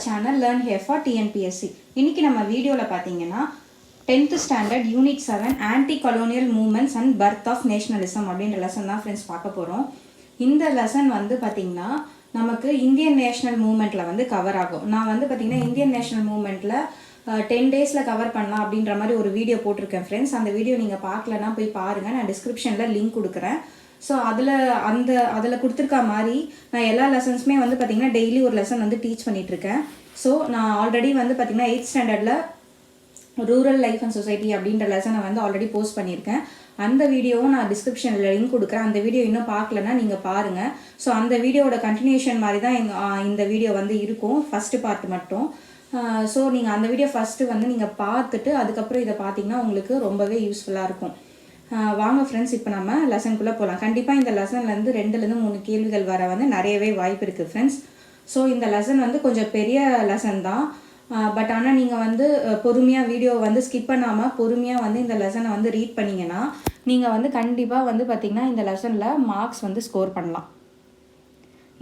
channel Learn Here for TNPSC. இன்னைக்கு நம்ம வீடியோல பாத்தீங்கன்னா 10th standard unit 7 anti-colonial movements and birth of nationalism அப்படின்ற லெசன் தான் ஃப்ரெண்ட்ஸ் பார்க்க போறோம். இந்த லெசன் வந்து பாத்தீங்கன்னா நமக்கு இந்தியன் நேஷனல் மூவ்மெண்ட்ல வந்து கவர் ஆகும். நான் வந்து பாத்தீங்கன்னா இந்தியன் நேஷனல் மூவ்மெண்ட்ல 10 டேஸ்ல கவர் பண்ணலாம் அப்படின்ற மாதிரி ஒரு வீடியோ போட்டிருக்கேன் ஃப்ரெண்ட்ஸ். அந்த வீடியோ நீங்க பார்க்கலன்னா போய் பாருங்க. நான் டிஸ்கிரிப்ஷன்ல லிங்க் கொடுக்குறேன். ஸோ அதில் கொடுத்துருக்க மாதிரி நான் எல்லா லெசன்ஸுமே வந்து பார்த்திங்கன்னா டெய்லி ஒரு லெசன் வந்து டீச் பண்ணிகிட்ருக்கேன். ஸோ நான் ஆல்ரெடி வந்து பார்த்திங்கன்னா 8th ஸ்டாண்டர்டில் ரூரல் லைஃப் அண்ட் சொசைட்டி அப்படின்ற லெசனை வந்து ஆல்ரெடி போஸ்ட் பண்ணியிருக்கேன். அந்த வீடியோவும் நான் டிஸ்கிரிப்ஷனில் லிங்க் கொடுக்குறேன். அந்த வீடியோ இன்னும் பார்க்கலன்னா நீங்கள் பாருங்கள். ஸோ அந்த வீடியோவோட கண்டினியூஷன் மாதிரி தான் இந்த வீடியோ வந்து இருக்கும், ஃபஸ்ட்டு பார்ட் மட்டும். ஸோ நீங்கள் அந்த வீடியோ ஃபஸ்ட்டு வந்து நீங்கள் பார்த்துட்டு அதுக்கப்புறம் இதை பார்த்தீங்கன்னா உங்களுக்கு ரொம்பவே யூஸ்ஃபுல்லாக இருக்கும். வாங்க ஃப்ரெண்ட்ஸ், இப்போ நம்ம லெசனுக்குள்ளே போகலாம். கண்டிப்பாக இந்த லெசன்லேருந்து 2-3 கேள்விகள் வர வந்து நிறையவே வாய்ப்பு இருக்குது ஃப்ரெண்ட்ஸ். ஸோ இந்த லெசன் வந்து கொஞ்சம் பெரிய லெசன் தான். பட் ஆனால் நீங்கள் வந்து பொறுமையாக வீடியோ வந்து ஸ்கிப் பண்ணாமல் பொறுமையாக வந்து இந்த லெசனை வந்து ரீட் பண்ணிங்கன்னா நீங்கள் வந்து கண்டிப்பாக வந்து பார்த்திங்கன்னா இந்த லெசனில் மார்க்ஸ் வந்து ஸ்கோர் பண்ணலாம்.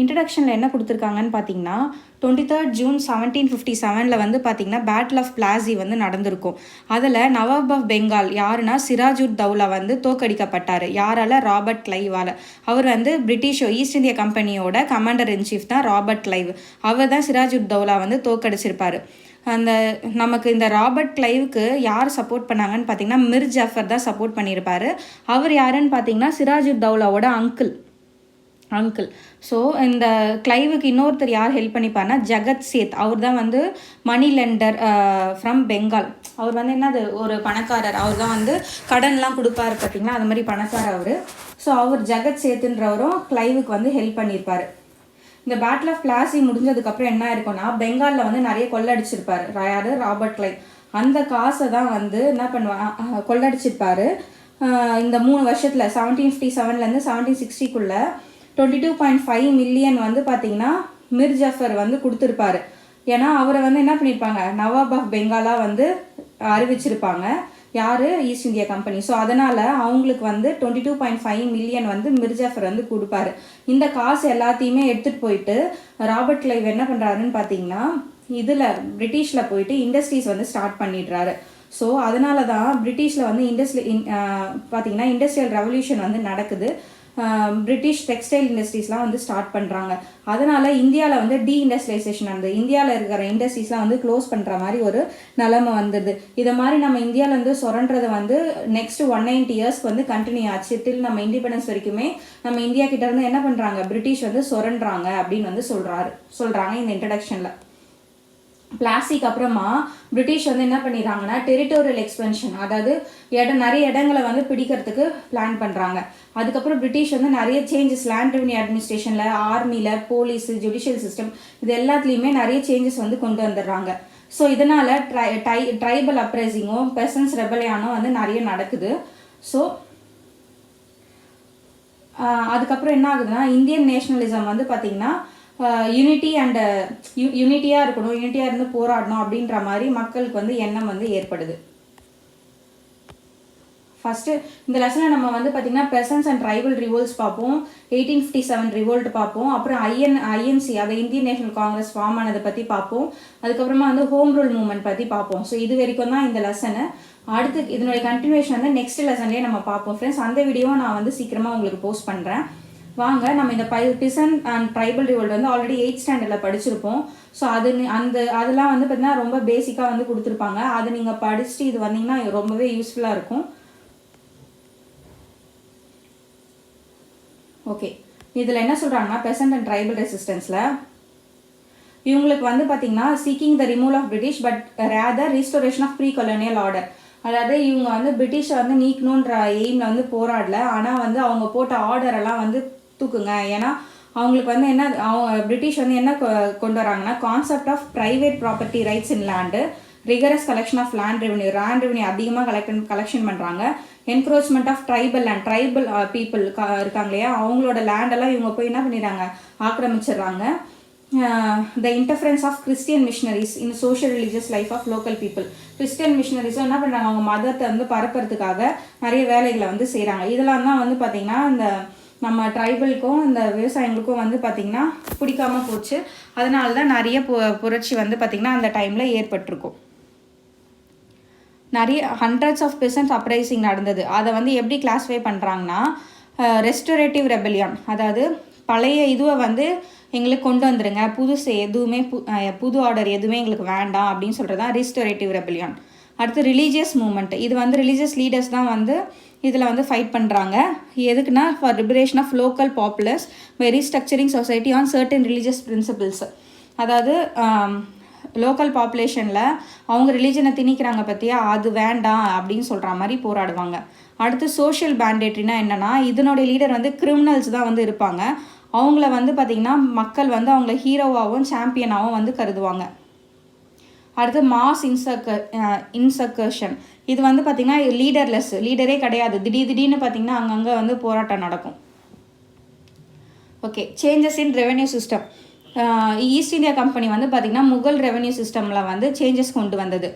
இன்ட்ரடக்ஷனில் என்ன கொடுத்துருக்காங்கன்னு பார்த்தீங்கன்னா 23rd June 1757 வந்து பார்த்தீங்கன்னா பேட்டில் ஆஃப் பிளாசி வந்து நடந்திருக்கும். அதில் நவாப் ஆஃப் பெங்கால் யாருன்னா சிராஜுத் தௌலா வந்து தோக்கடிக்கப்பட்டார். யாரால்? ராபர்ட் கிளைவால். அவர் வந்து பிரிட்டிஷ் ஈஸ்ட் இந்தியா கம்பெனியோட கமாண்டர் இன் சீஃப் தான் ராபர்ட் கிளைவ். அவர் தான் சிராஜுத் தௌலா வந்து தோக்கடிச்சிருப்பார். நமக்கு இந்த ராபர்ட் கிளைவுக்கு யார் சப்போர்ட் பண்ணாங்கன்னு பார்த்தீங்கன்னா மிர் ஜாஃபர் தான் சப்போர்ட் பண்ணியிருப்பார். அவர் யாருன்னு பார்த்தீங்கன்னா சிராஜுத் தௌலாவோட அங்கிள். ஸோ இந்த கிளைவுக்கு இன்னொருத்தர் யார் ஹெல்ப் பண்ணிப்பார்னா ஜகத் சேத். அவர் தான் வந்து மணி லெண்டர் ஃப்ரம் பெங்கால். அவர் வந்து என்னது ஒரு பணக்காரர். அவர் தான் வந்து கடன்லாம் கொடுப்பாரு பார்த்தீங்களா, அது மாதிரி பணக்காரர் அவர். ஸோ அவர் ஜகத் சேத்துன்றவரும் கிளைவுக்கு வந்து ஹெல்ப் பண்ணியிருப்பார். இந்த பேட்டில் ஆஃப் பிளாசி முடிஞ்சதுக்கப்புறம் என்ன இருக்கும்னா பெங்காலில் வந்து நிறைய கொள்ளடிச்சிருப்பார் யார்? Robert Clive. அந்த காசை தான் வந்து என்ன பண்ணுவாங்க, கொள்ளடிச்சிருப்பார். இந்த 3 வருஷத்தில் 1757 1760 22.5 மில்லியன் வந்து பார்த்தீங்கன்னா மிர் ஜாஃபர் வந்து கொடுத்துருப்பாரு. ஏன்னா அவரை வந்து என்ன பண்ணியிருப்பாங்க, நவாப் ஆஃப் பெங்காலாக வந்து அறிவிச்சிருப்பாங்க யார்? East India company. ஸோ அதனால் அவங்களுக்கு வந்து 22.5 மில்லியன் வந்து மிர் ஜாஃபர் வந்து கொடுப்பாரு. இந்த காசு எல்லாத்தையுமே எடுத்துகிட்டு போயிட்டு ராபர்ட் கிளைவ் என்ன பண்ணுறாருன்னு பார்த்தீங்கன்னா இதில் பிரிட்டிஷில் போயிட்டு இண்டஸ்ட்ரீஸ் வந்து ஸ்டார்ட் பண்ணிடுறாரு. ஸோ அதனால தான் பிரிட்டிஷில் வந்து பார்த்தீங்கன்னா இண்டஸ்ட்ரியல் ரெவல்யூஷன் வந்து நடக்குது. பிரிட்டிஷ் டெக்ஸ்டைல் இண்டஸ்ட்ரீஸ்லாம் வந்து ஸ்டார்ட் பண்ணுறாங்க. அதனால் இந்தியாவில் வந்து டீஇண்டஸ்ட்ரியலைசேஷன் நடந்தது. இந்தியாவில் இருக்கிற இண்டஸ்ட்ரீஸ்லாம் வந்து க்ளோஸ் பண்ணுற மாதிரி ஒரு நிலைமை வந்தது. இதை மாதிரி நம்ம இந்தியாவிலேருந்து சுரண்டது வந்து நெக்ஸ்ட் 190 இயர்ஸ்க்கு வந்து கண்டினியூ ஆச்சு. டில் நம்ம இண்டிபெண்டன்ஸ் வரைக்குமே நம்ம இந்தியா கிட்ட இருந்து என்ன பண்ணுறாங்க, பிரிட்டிஷ் வந்து சுரண்டுறாங்க அப்படின்னு வந்து சொல்கிறாங்க இந்த இன்ட்ரடக்ஷனில். பிளாஸ்டிக் அப்புறமா பிரிட்டிஷ் வந்து என்ன பண்ணிடுறாங்கன்னா டெரிட்டோரியல் எக்ஸ்பென்ஷன், அதாவது நிறைய இடங்களை வந்து பிடிக்கிறதுக்கு பிளான் பண்ணுறாங்க. அதுக்கப்புறம் பிரிட்டிஷ் வந்து நிறைய சேஞ்சஸ் லேண்ட் ரெவன்யூ அட்மினிஸ்ட்ரேஷனில், ஆர்மியில், போலீஸ், ஜுடிஷியல் சிஸ்டம் இது எல்லாத்துலேயுமே நிறைய சேஞ்சஸ் வந்து கொண்டு வந்துடுறாங்க. ஸோ இதனால் ட்ரைபல் அப்ரைசிங்கும் பெசன்ஸ் ரெபலியானும் வந்து நிறைய நடக்குது. ஸோ அதுக்கப்புறம் என்ன ஆகுதுன்னா இந்தியன் நேஷனலிசம் வந்து பார்த்திங்கன்னா யூனிட்டியாக இருக்கணும், யூனிட்டியாக இருந்து போராடணும் அப்படின்ற மாதிரி மக்களுக்கு வந்து எண்ணம் வந்து ஏற்படுது. ஃபஸ்ட்டு இந்த லெசனில் நம்ம வந்து பார்த்திங்கன்னா பெசன்ஸ் அண்ட் ட்ரைபல் ரிவோல்ட்ஸ் பார்ப்போம், 1857 ரிவோல்ட் பார்ப்போம், அப்புறம் ஐஎன்சி அதை இந்தியன் நேஷனல் காங்கிரஸ் ஃபார்ம் ஆனதை பற்றி பார்ப்போம், அதுக்கப்புறமா வந்து ஹோம் ரூல் மூவ்மெண்ட் பற்றி பார்ப்போம். ஸோ இது வரைக்கும் தான் இந்த லெசனு. அடுத்து இதனுடைய கண்டினியூஷன் வந்து நெக்ஸ்ட் லெசன்லேயே நம்ம பார்ப்போம் ஃப்ரெண்ட்ஸ். அந்த வீடியோவை நான் வந்து சீக்கிரமாக உங்களுக்கு போஸ்ட் பண்ணுறேன். வாங்க நம்ம இந்த பிசன் அண்ட் ட்ரைபல் ரிவோல்ட் வந்து ஆல்ரெடி 8th ஸ்டாண்டர்டில் படிச்சிருப்போம். ஸோ அதெல்லாம் வந்து பார்த்தீங்கன்னா ரொம்ப பேசிக்காக வந்து கொடுத்துருப்பாங்க. அதை நீங்கள் படிச்சுட்டு இது வந்தீங்கன்னா ரொம்பவே யூஸ்ஃபுல்லாக இருக்கும். ஓகே, இதில் என்ன சொல்கிறாங்கன்னா பெசன்ட் அண்ட் ட்ரைபல் ரெசிஸ்டன்ஸில் இவங்களுக்கு வந்து பார்த்தீங்கன்னா seeking the removal of British but rather restoration of pre colonial order. அதாவது இவங்க வந்து பிரிட்டிஷை வந்து நீக்கணுன்ற எய்மில் வந்து போராடல, ஆனால் வந்து அவங்க போட்ட ஆர்டரெல்லாம் வந்து தூக்குங்க. ஏன்னா அவங்களுக்கு வந்து என்ன பிரிட்டிஷ் வந்து என்ன கொண்டு வராங்கன்னா concept of private property rights in land, rigorous collection of land revenue அதிகமாக கலெக்ஷன் பண்ணுறாங்க. என்க்ரோச்மெண்ட் ஆஃப் ட்ரைபல் பீப்புள் இருக்காங்க இல்லையா, அவங்களோட லேண்டெல்லாம் இவங்க போய் என்ன பண்ணிடுறாங்க, ஆக்கிரமிச்சிடுறாங்க. The interference of Christian missionaries in social religious life of local people. Christian மிஷனரிஸும் என்ன பண்ணுறாங்க, அவங்க மதத்தை வந்து பரப்புறதுக்காக நிறைய வேலைகளை வந்து செய்கிறாங்க. இதெல்லாம் தான் வந்து பார்த்திங்கன்னா இந்த நம்ம ட்ரைபலுக்கும் இந்த விவசாயிகளுக்கும் வந்து பார்த்திங்கன்னா பிடிக்காம போச்சு. அதனால தான் நிறைய புரட்சி வந்து பார்த்திங்கன்னா அந்த டைமில் ஏற்பட்டிருக்கும். நிறைய ஹண்ட்ரட்ஸ் ஆஃப் பெர்சன்ட் அப்ரைசிங் நடந்தது. அதை வந்து எப்படி கிளாஸிஃபை பண்ணுறாங்கன்னா ரெஸ்டோரேட்டிவ் ரெபெலியான், அதாவது பழைய இதுவை வந்து எங்களுக்கு கொண்டு வந்துடுங்க, புதுசு எதுவுமே புது ஆர்டர் எதுவுமே எங்களுக்கு வேண்டாம் அப்படின்னு சொல்கிறது தான் ரெஸ்டோரேட்டிவ் ரெபெலியான். அடுத்து ரிலீஜியஸ் மூமெண்ட், இது வந்து ரிலீஜியஸ் லீடர்ஸ் தான் வந்து இதில் வந்து ஃபைட் பண்ணுறாங்க. எதுக்குன்னா for liberation of local populars by restructuring society on certain religious principles. அதாவது லோக்கல் பாப்புலேஷனில் அவங்க ரிலீஜனை திணிக்கிறாங்க பற்றியா, அது வேண்டாம் அப்படின்னு சொல்கிற மாதிரி போராடுவாங்க. அடுத்து சோஷியல் பேண்டேட்ரினா என்னென்னா, இதனுடைய லீடர் வந்து கிரிமினல்ஸ் தான் வந்து இருப்பாங்க. அவங்கள வந்து பார்த்திங்கன்னா மக்கள் வந்து அவங்கள ஹீரோவாகவும் சாம்பியனாகவும் வந்து கருதுவாங்க. அடுத்து மாஸ் இன்சர்கர்ஷன், இது வந்து பார்த்திங்கன்னா லீடர்லெஸ், லீடரே கிடையாது, திடீர்னு பார்த்திங்கன்னா அங்கங்கே வந்து போராட்டம் நடக்கும். Okay, changes in revenue system. East India Company வந்து பார்த்திங்கன்னா முகல் ரெவென்யூ சிஸ்டமில் வந்து சேஞ்சஸ் கொண்டு வந்தது.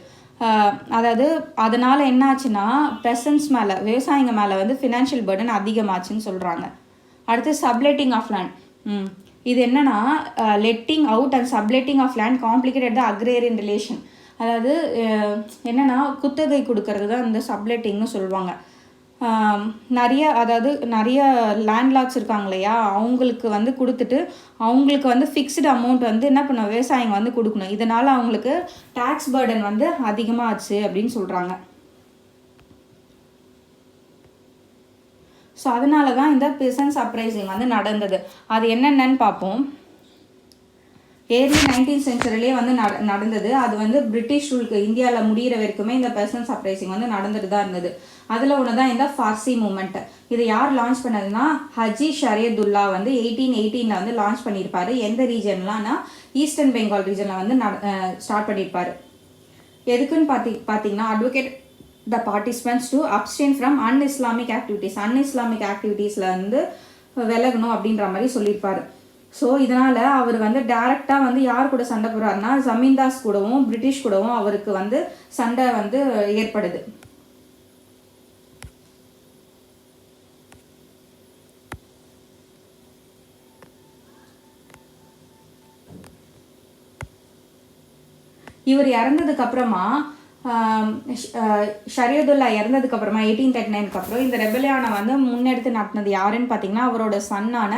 அதாவது அதனால் என்ன ஆச்சுன்னா பெசன்ஸ் மேலே, விவசாயிங்க மேலே வந்து ஃபினான்ஷியல் பர்டன் அதிகமாச்சுன்னு சொல்கிறாங்க. அடுத்து சப்லெட்டிங் ஆஃப் லேண்ட். இது என்னென்னா letting out and subletting of land complicated the agrarian relation. அதாவது என்னென்னா குத்தகை கொடுக்கறது தான் இந்த சப்லெட்டிங்னு சொல்லுவாங்க. நிறைய லேண்ட்லாக்ஸ் இருக்காங்க இல்லையா, அவங்களுக்கு வந்து கொடுத்துட்டு அவங்களுக்கு வந்து ஃபிக்ஸ்டு அமௌண்ட் வந்து என்ன பண்ண விவசாயிங்க வந்து கொடுக்கணும். இதனால் அவங்களுக்கு டேக்ஸ் பர்டன் வந்து அதிகமாக ஆச்சு அப்படின்னு சொல்கிறாங்க. ஸோ அதனால தான் இந்த பெசன்ஸ் அப்ரைசிங் வந்து நடந்தது. அது என்னென்னு பார்ப்போம். ஏர்லி 19th சென்ச்சுரியிலே வந்து நடந்தது. அது வந்து பிரிட்டிஷ் ரூலுக்கு இந்தியாவில் முடிகிற வரைக்குமே இந்த பெசன்ஸ் அப்ரைசிங் வந்து நடந்துட்டு தான் இருந்தது. அதில் ஒன்று தான் இந்த ஃபார்சி மூமெண்ட். இதை யார் லான்ச் பண்ணதுன்னா ஹஜி ஷரியதுல்லா வந்து 1818 வந்து லான்ச் பண்ணியிருப்பார். எந்த ரீஜன்லாம்னா ஈஸ்டர்ன் பெங்கால் ரீஜனில் வந்து ஸ்டார்ட் பண்ணியிருப்பார். எதுக்குன்னு பார்த்தீங்கன்னா advocate the participants to abstain from un Islamic ஆக்டிவிட்டீஸில் வந்து விலகணும் அப்படின்ற மாதிரி சொல்லியிருப்பார். ஸோ இதனால் அவர் வந்து டைரெக்டாக வந்து யார் கூட சண்டை போடுறாருன்னா ஜமீன்தாஸ் கூடவும் பிரிட்டிஷ் கூடவும் அவருக்கு வந்து சண்டை வந்து ஏற்படுது. இவர் இறந்ததுக்கப்புறமா ஷரியதுல்லா இறந்ததுக்கப்புறமா 1839 அப்புறம் இந்த ரெபெலியானை வந்து முன்னெடுத்து நடத்தினது யாருன்னு பார்த்தீங்கன்னா அவரோட சன்னான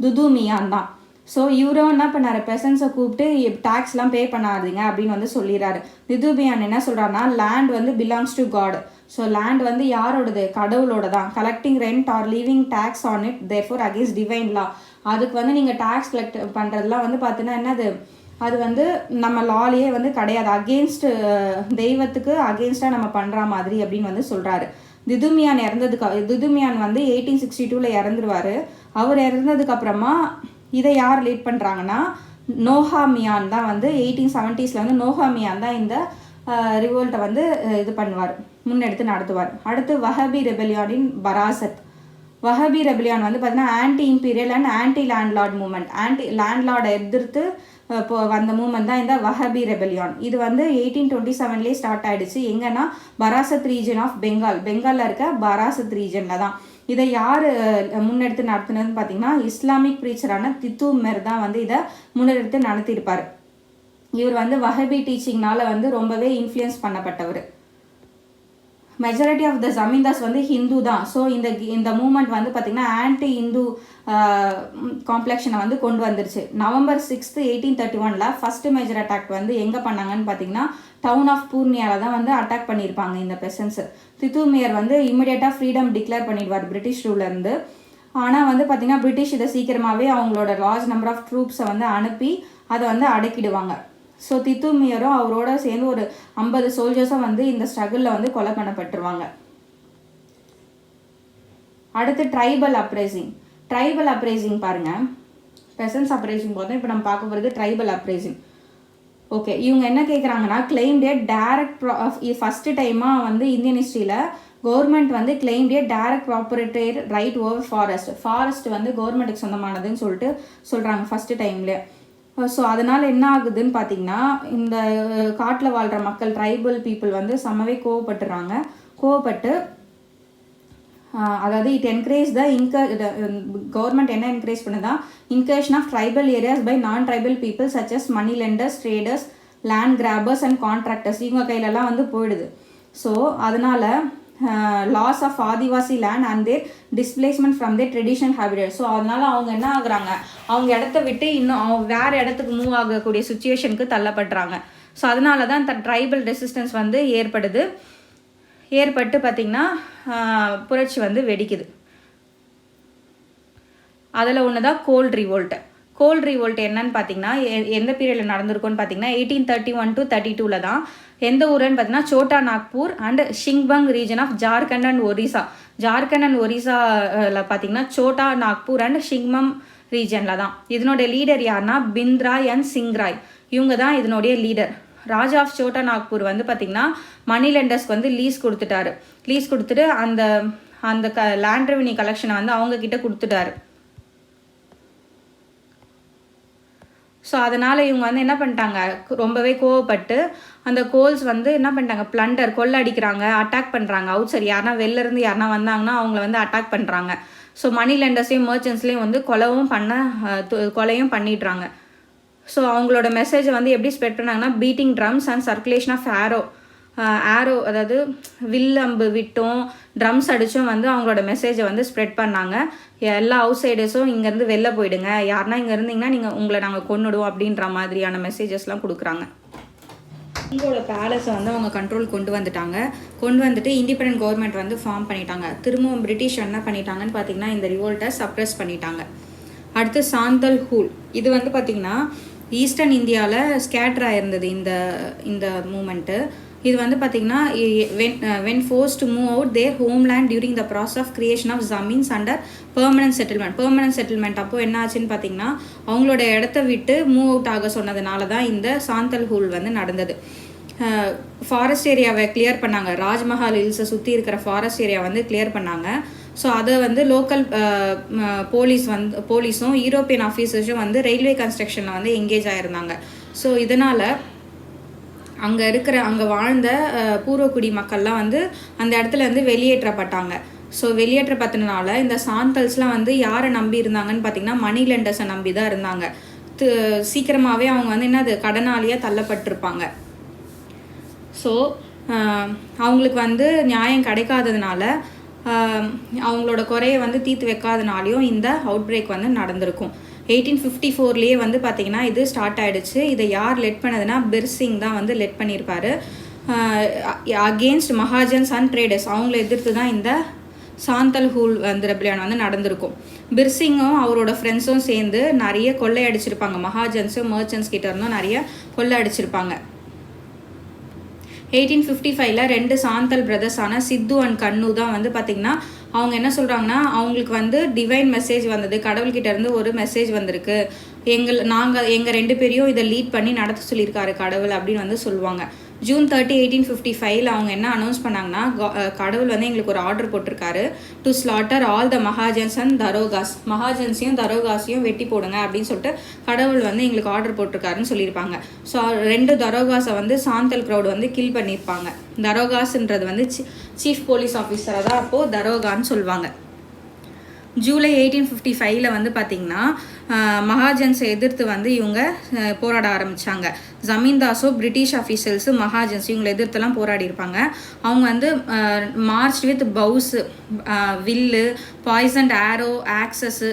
துதுமியான் தான். ஸோ இவரும் என்ன பண்ணார், பெசன்ஸை கூப்பிட்டு டேக்ஸ்லாம் பே பண்ணாதீங்க அப்படின்னு வந்து சொல்லிடுறாரு. துதுமியான் என்ன சொல்கிறாருன்னா லேண்ட் வந்து belongs to God. So land வந்து யாரோடது, கடவுளோட தான். Collecting rent or levying taxes on it therefore against divine law. அதுக்கு வந்து நீங்கள் டேக்ஸ் கலெக்ட் பண்ணுறதுலாம் வந்து பார்த்தீங்கன்னா என்னது, அது வந்து நம்ம லாலேயே வந்து கிடையாது, அகெயின்ஸ்ட் தெய்வத்துக்கு அகெயின்ஸ்டாக நம்ம பண்ணுற மாதிரி அப்படின்னு வந்து சொல்கிறாரு. துதுமியான் வந்து 1862 இறந்துருவார். அவர் இறந்ததுக்கப்புறமா இதை யார் லீட் பண்ணுறாங்கன்னா நோஹாமியான் தான் வந்து 1870s வந்து நோஹாமியான் தான் இந்த ரிவோல்ட்டை வந்து இது பண்ணுவார், முன்னெடுத்து நடத்துவார். அடுத்து வஹபி ரெபெலியானின் பராசத். வஹபி ரெபெலியான் வந்து பார்த்தீங்கன்னா anti imperial and anti landlord movement, anti லேண்ட்லார்டை எதிர்த்து இப்போ வந்த மூமெண்ட் தான் இந்த வஹபி ரெபெலியான். இது வந்து 1827 ஸ்டார்ட் ஆகிடுச்சு. எங்கன்னா பராசத் ரீஜன் ஆஃப் பெங்காலில் இருக்க பராசத் ரீஜனில் தான். இதை யார் முன்னெடுத்து நடத்தினதுன்னு பார்த்தீங்கன்னா இஸ்லாமிக் ப்ரீச்சரான தித்துமெர் தான் வந்து இதை முன்னெடுத்து நடத்தியிருப்பார். இவர் வந்து வஹபி டீச்சிங்னால வந்து ரொம்பவே இன்ஃப்ளூயன்ஸ் பண்ணப்பட்டவர். மெஜாரிட்டி ஆஃப் த ஜமீன்தாஸ் வந்து ஹிந்து தான். ஸோ இந்த மூமெண்ட் வந்து பார்த்திங்கன்னா ஆன்டி இந்து காம்ப்ளெக்ஷனை வந்து கொண்டு வந்துருச்சு. November 6th 1831 first major attack வந்து எங்கே பண்ணாங்கன்னு பார்த்தீங்கன்னா டவுன் ஆஃப் பூர்ணியாவில் தான் வந்து அட்டாக் பண்ணியிருப்பாங்க இந்த பெசன்ஸ். தித்துமியர் வந்து இமிடியேட்டாக ஃப்ரீடம் டிக்ளேர் பண்ணிடுவார் பிரிட்டிஷ் ரூலேருந்து. ஆனால் வந்து பார்த்திங்கன்னா பிரிட்டிஷ் இதை சீக்கிரமாகவே அவங்களோட லார்ஜ் நம்பர் ஆஃப் ட்ரூப்ஸை வந்து அனுப்பி அதை வந்து அடக்கிடுவாங்க. ஸோ தித்துமியரும் அவரோட சேர்ந்து ஒரு 50 சோல்ஜர்ஸும் வந்து இந்த ஸ்ட்ரகிளில் வந்து கொலை பண்ணப்பட்டுருவாங்க. அடுத்து ட்ரைபல் அப்ரைசிங் பாருங்கள். பெசன்ஸ் அப்ரைசிங் பார்த்தோம், இப்போ நம்ம பார்க்க போகிறது ட்ரைபல் அப்ரைசிங். ஓகே, இவங்க என்ன கேட்குறாங்கன்னா கிளைம் டே டைரக்ட் ஃபஸ்ட்டு டைமாக வந்து இந்தியன் ஹிஸ்ட்ரியில் கவர்மெண்ட் வந்து claim the direct property right over forest வந்து கவர்மெண்ட்டுக்கு சொந்தமானதுன்னு சொல்லிட்டு சொல்கிறாங்க ஃபஸ்ட்டு டைம்லேயே. ஸோ அதனால் என்ன ஆகுதுன்னு பார்த்திங்கன்னா இந்த காட்டில் வாழ்கிற மக்கள் ட்ரைபல் பீப்புள் வந்து செம்மவே கோவப்பட்டு அதாவது இட் என்கரேஜ் கவர்மெண்ட் என்ன என்கரேஜ் பண்ணுதா, incursion of tribal areas by non tribal people such as money lenders, traders, land grabbers and contractors, இவங்க கையிலலாம் வந்து போயிடுது. ஸோ அதனால் loss of Adivasi land and their displacement from their traditional habitat. So அதனால் அவங்க என்ன ஆகுறாங்க, அவங்க இடத்த விட்டு இன்னும் அவங்க வேறு இடத்துக்கு மூவ் ஆகக்கூடிய சுச்சுவேஷனுக்கு தள்ளப்படுறாங்க. ஸோ அதனால தான் இந்த ட்ரைபல் ரெசிஸ்டன்ஸ் வந்து ஏற்பட்டு பார்த்திங்கன்னா புரட்சி வந்து வெடிக்குது. அதில் ஒன்று தான் கோல்ட் ரிவோல்ட் என்னன்னு பார்த்தீங்கன்னா எந்த பீரியடில் நடந்திருக்கும்னு பார்த்தீங்கன்னா 1831 to 32 தான். எந்த ஊருன்னு பார்த்தீங்கன்னா Chota Nagpur and Singhbhum region of Jharkhand and ஒரிசாவில் பார்த்தீங்கன்னா சோட்டா நாக்பூர் அண்ட் ஷிங்பம் ரீஜனில் தான். இதனுடைய லீடர் யாருன்னா பிந்த்ராய் அண்ட் சிங்ராய், இவங்க தான் இதனுடைய லீடர். ராஜா ஆஃப் சோட்டா நாக்பூர் வந்து பார்த்திங்கன்னா மணி லெண்டர்ஸ்க்கு வந்து லீஸ் கொடுத்துட்டு அந்த லேண்ட் ரெவன்யூ கலெக்ஷனை வந்து அவங்கக்கிட்ட கொடுத்துட்டாரு. ஸோ அதனால் இவங்க வந்து என்ன பண்ணிட்டாங்க, ரொம்பவே கோவப்பட்டு அந்த கோல்ஸ் வந்து என்ன பண்ணிட்டாங்க, கொள்ளை அடிக்கிறாங்க, அட்டாக் பண்ணுறாங்க. அவுட் சைட் யாருனா வெளிலேருந்து யாருனா வந்தாங்கன்னா அவங்கள வந்து அட்டாக் பண்ணுறாங்க. ஸோ மணி லெண்டர்ஸையும் மர்ச்சன்ட்ஸ்லேயும் வந்து கொலையும் பண்ணிடுறாங்க. ஸோ அவங்களோட மெசேஜை வந்து எப்படி ஸ்ப்ரெட் பண்ணாங்கன்னா, beating drums and circulation of arrow அதாவது வில் அம்பு விட்டும் ட்ரம்ஸ் அடித்தும் வந்து அவங்களோட மெசேஜை வந்து ஸ்ப்ரெட் பண்ணாங்க. எல்லா அவுட் சைடர்ஸும் இங்கேருந்து வெளில போயிடுங்க, யாருனா இங்கே இருந்தீங்கன்னா உங்களை நாங்கள் கொன்னுடுவோம் அப்படின்ற மாதிரியான மெசேஜஸ்லாம் கொடுக்குறாங்க. இவங்களோட பேலஸை வந்து அவங்க கண்ட்ரோல் கொண்டு வந்துட்டு இண்டிபெண்டன்ட் கவர்மெண்ட் வந்து ஃபார்ம் பண்ணிட்டாங்க. திரும்பவும் பிரிட்டிஷ் என்ன பண்ணிட்டாங்கன்னு பார்த்தீங்கன்னா இந்த ரிவோல்ட்டை சப்ரெஸ் பண்ணிட்டாங்க. அடுத்து சாந்தல் ஹூல், இது வந்து பார்த்திங்கன்னா ஈஸ்டர்ன் இந்தியாவில் ஸ்கேட்டர் ஆயிருந்தது இந்த மூமெண்ட்டு. இது வந்து பார்த்திங்கன்னா when force to move out their homeland during the process of creation of zamins under permanent settlement அப்போது என்ன ஆச்சுன்னு பார்த்தீங்கன்னா அவங்களோட இடத்த விட்டு மூவ் அவுட் ஆக சொன்னதுனால தான் இந்த சாந்தல் ஹூல் வந்து நடந்தது. ஃபாரஸ்ட் ஏரியாவை கிளியர் பண்ணாங்க, ராஜ்மஹால் ஹில்ஸை சுற்றி இருக்கிற ஃபாரஸ்ட் ஏரியா வந்து கிளியர் பண்ணாங்க. ஸோ அதை வந்து லோக்கல் போலீஸும் யூரோப்பியன் ஆஃபீஸர்ஸும் வந்து ரயில்வே கன்ஸ்ட்ரக்ஷனில் வந்து எங்கேஜ் ஆகிருந்தாங்க. ஸோ இதனால் அங்கே வாழ்ந்த பூர்வக்குடி மக்கள்லாம் வந்து அந்த இடத்துல வந்து வெளியேற்றப்பட்டாங்க. ஸோ வெளியேற்றப்பட்டதுனால இந்த சாந்தல்ஸ்லாம் வந்து யாரை நம்பி இருந்தாங்கன்னு பார்த்தீங்கன்னா மணி லெண்டர்ஸை நம்பி தான் இருந்தாங்க. சீக்கிரமாகவே அவங்க வந்து என்னது கடனாளியாக தள்ளப்பட்டிருப்பாங்க. ஸோ அவங்களுக்கு வந்து நியாயம் கிடைக்காததுனால அவங்களோட குறையை வந்து தீர்த்து வைக்காதனாலையும் இந்த அவுட் பிரேக் வந்து நடந்திருக்கும். 1854 வந்து பார்த்திங்கன்னா இது ஸ்டார்ட் ஆகிடுச்சு. இதை யார் லெட் பண்ணதுன்னா பிர்சிங் தான் வந்து லெட் பண்ணியிருப்பார். அகெயின்ஸ்ட் மகாஜன்ஸ் அண்ட் ட்ரேடர்ஸ் அவங்கள எதிர்த்து தான் இந்த சாந்தல் ஹூல் வந்து ரெபலியான் வந்து நடந்திருக்கும். பிர்சிங்கும் அவரோட ஃப்ரெண்ட்ஸும் சேர்ந்து நிறைய கொள்ளை அடிச்சிருப்பாங்க. மகாஜன்ஸும் மர்ச்சன்ட்ஸ் கிட்ட இருந்தும் நிறைய கொள்ளை அடிச்சிருப்பாங்க. 1855 2 சாந்தல் பிரதர்ஸான சித்து அண்ட் கண்ணு தான் வந்து பார்த்திங்கன்னா அவங்க என்ன சொல்கிறாங்கன்னா அவங்களுக்கு வந்து டிவைன் மெசேஜ் வந்தது, கடவுள்கிட்ட இருந்து ஒரு மெசேஜ் வந்திருக்கு, எங்கள் 2 பேரையும் இதை லீட் பண்ணி நடத்த சொல்லியிருக்காரு கடவுள் அப்படின்னு வந்து சொல்லுவாங்க. June 30, 1855 அவங்க என்ன அனௌன்ஸ் பண்ணாங்கன்னா கடவுள் வந்து எங்களுக்கு ஒரு ஆர்டர் போட்டிருக்காரு, to slaughter all the mahajans and darogas, மகாஜன்ஸையும் தரோகாஸையும் வெட்டி போடுங்க அப்படின்னு சொல்லிட்டு கடவுள் வந்து எங்களுக்கு ஆர்டர் போட்டிருக்காருன்னு சொல்லியிருப்பாங்க. ஸோ 2 தரோகாஸை வந்து சாந்தல் க்ரௌட் வந்து கில் பண்ணியிருப்பாங்க. தரோகாஸ்ன்றது வந்து சீஃப் போலீஸ் ஆஃபீஸரை தான் அப்போது தரோகான்னு சொல்லுவாங்க. ஜூலை 1855 வந்து பார்த்திங்கன்னா மகாஜன்ஸை எதிர்த்து வந்து இவங்க போராட ஆரம்பித்தாங்க. ஜமீன்தாஸோ பிரிட்டிஷ் அஃபீஷியல்ஸு மகாஜன்ஸ் இவங்களை எதிர்த்துலாம் போராடி இருப்பாங்க. அவங்க வந்து மார்ச் வித் பவுஸு, வில்லு, பாய்சன்ட் ஆரோ, ஆக்சஸ்ஸு,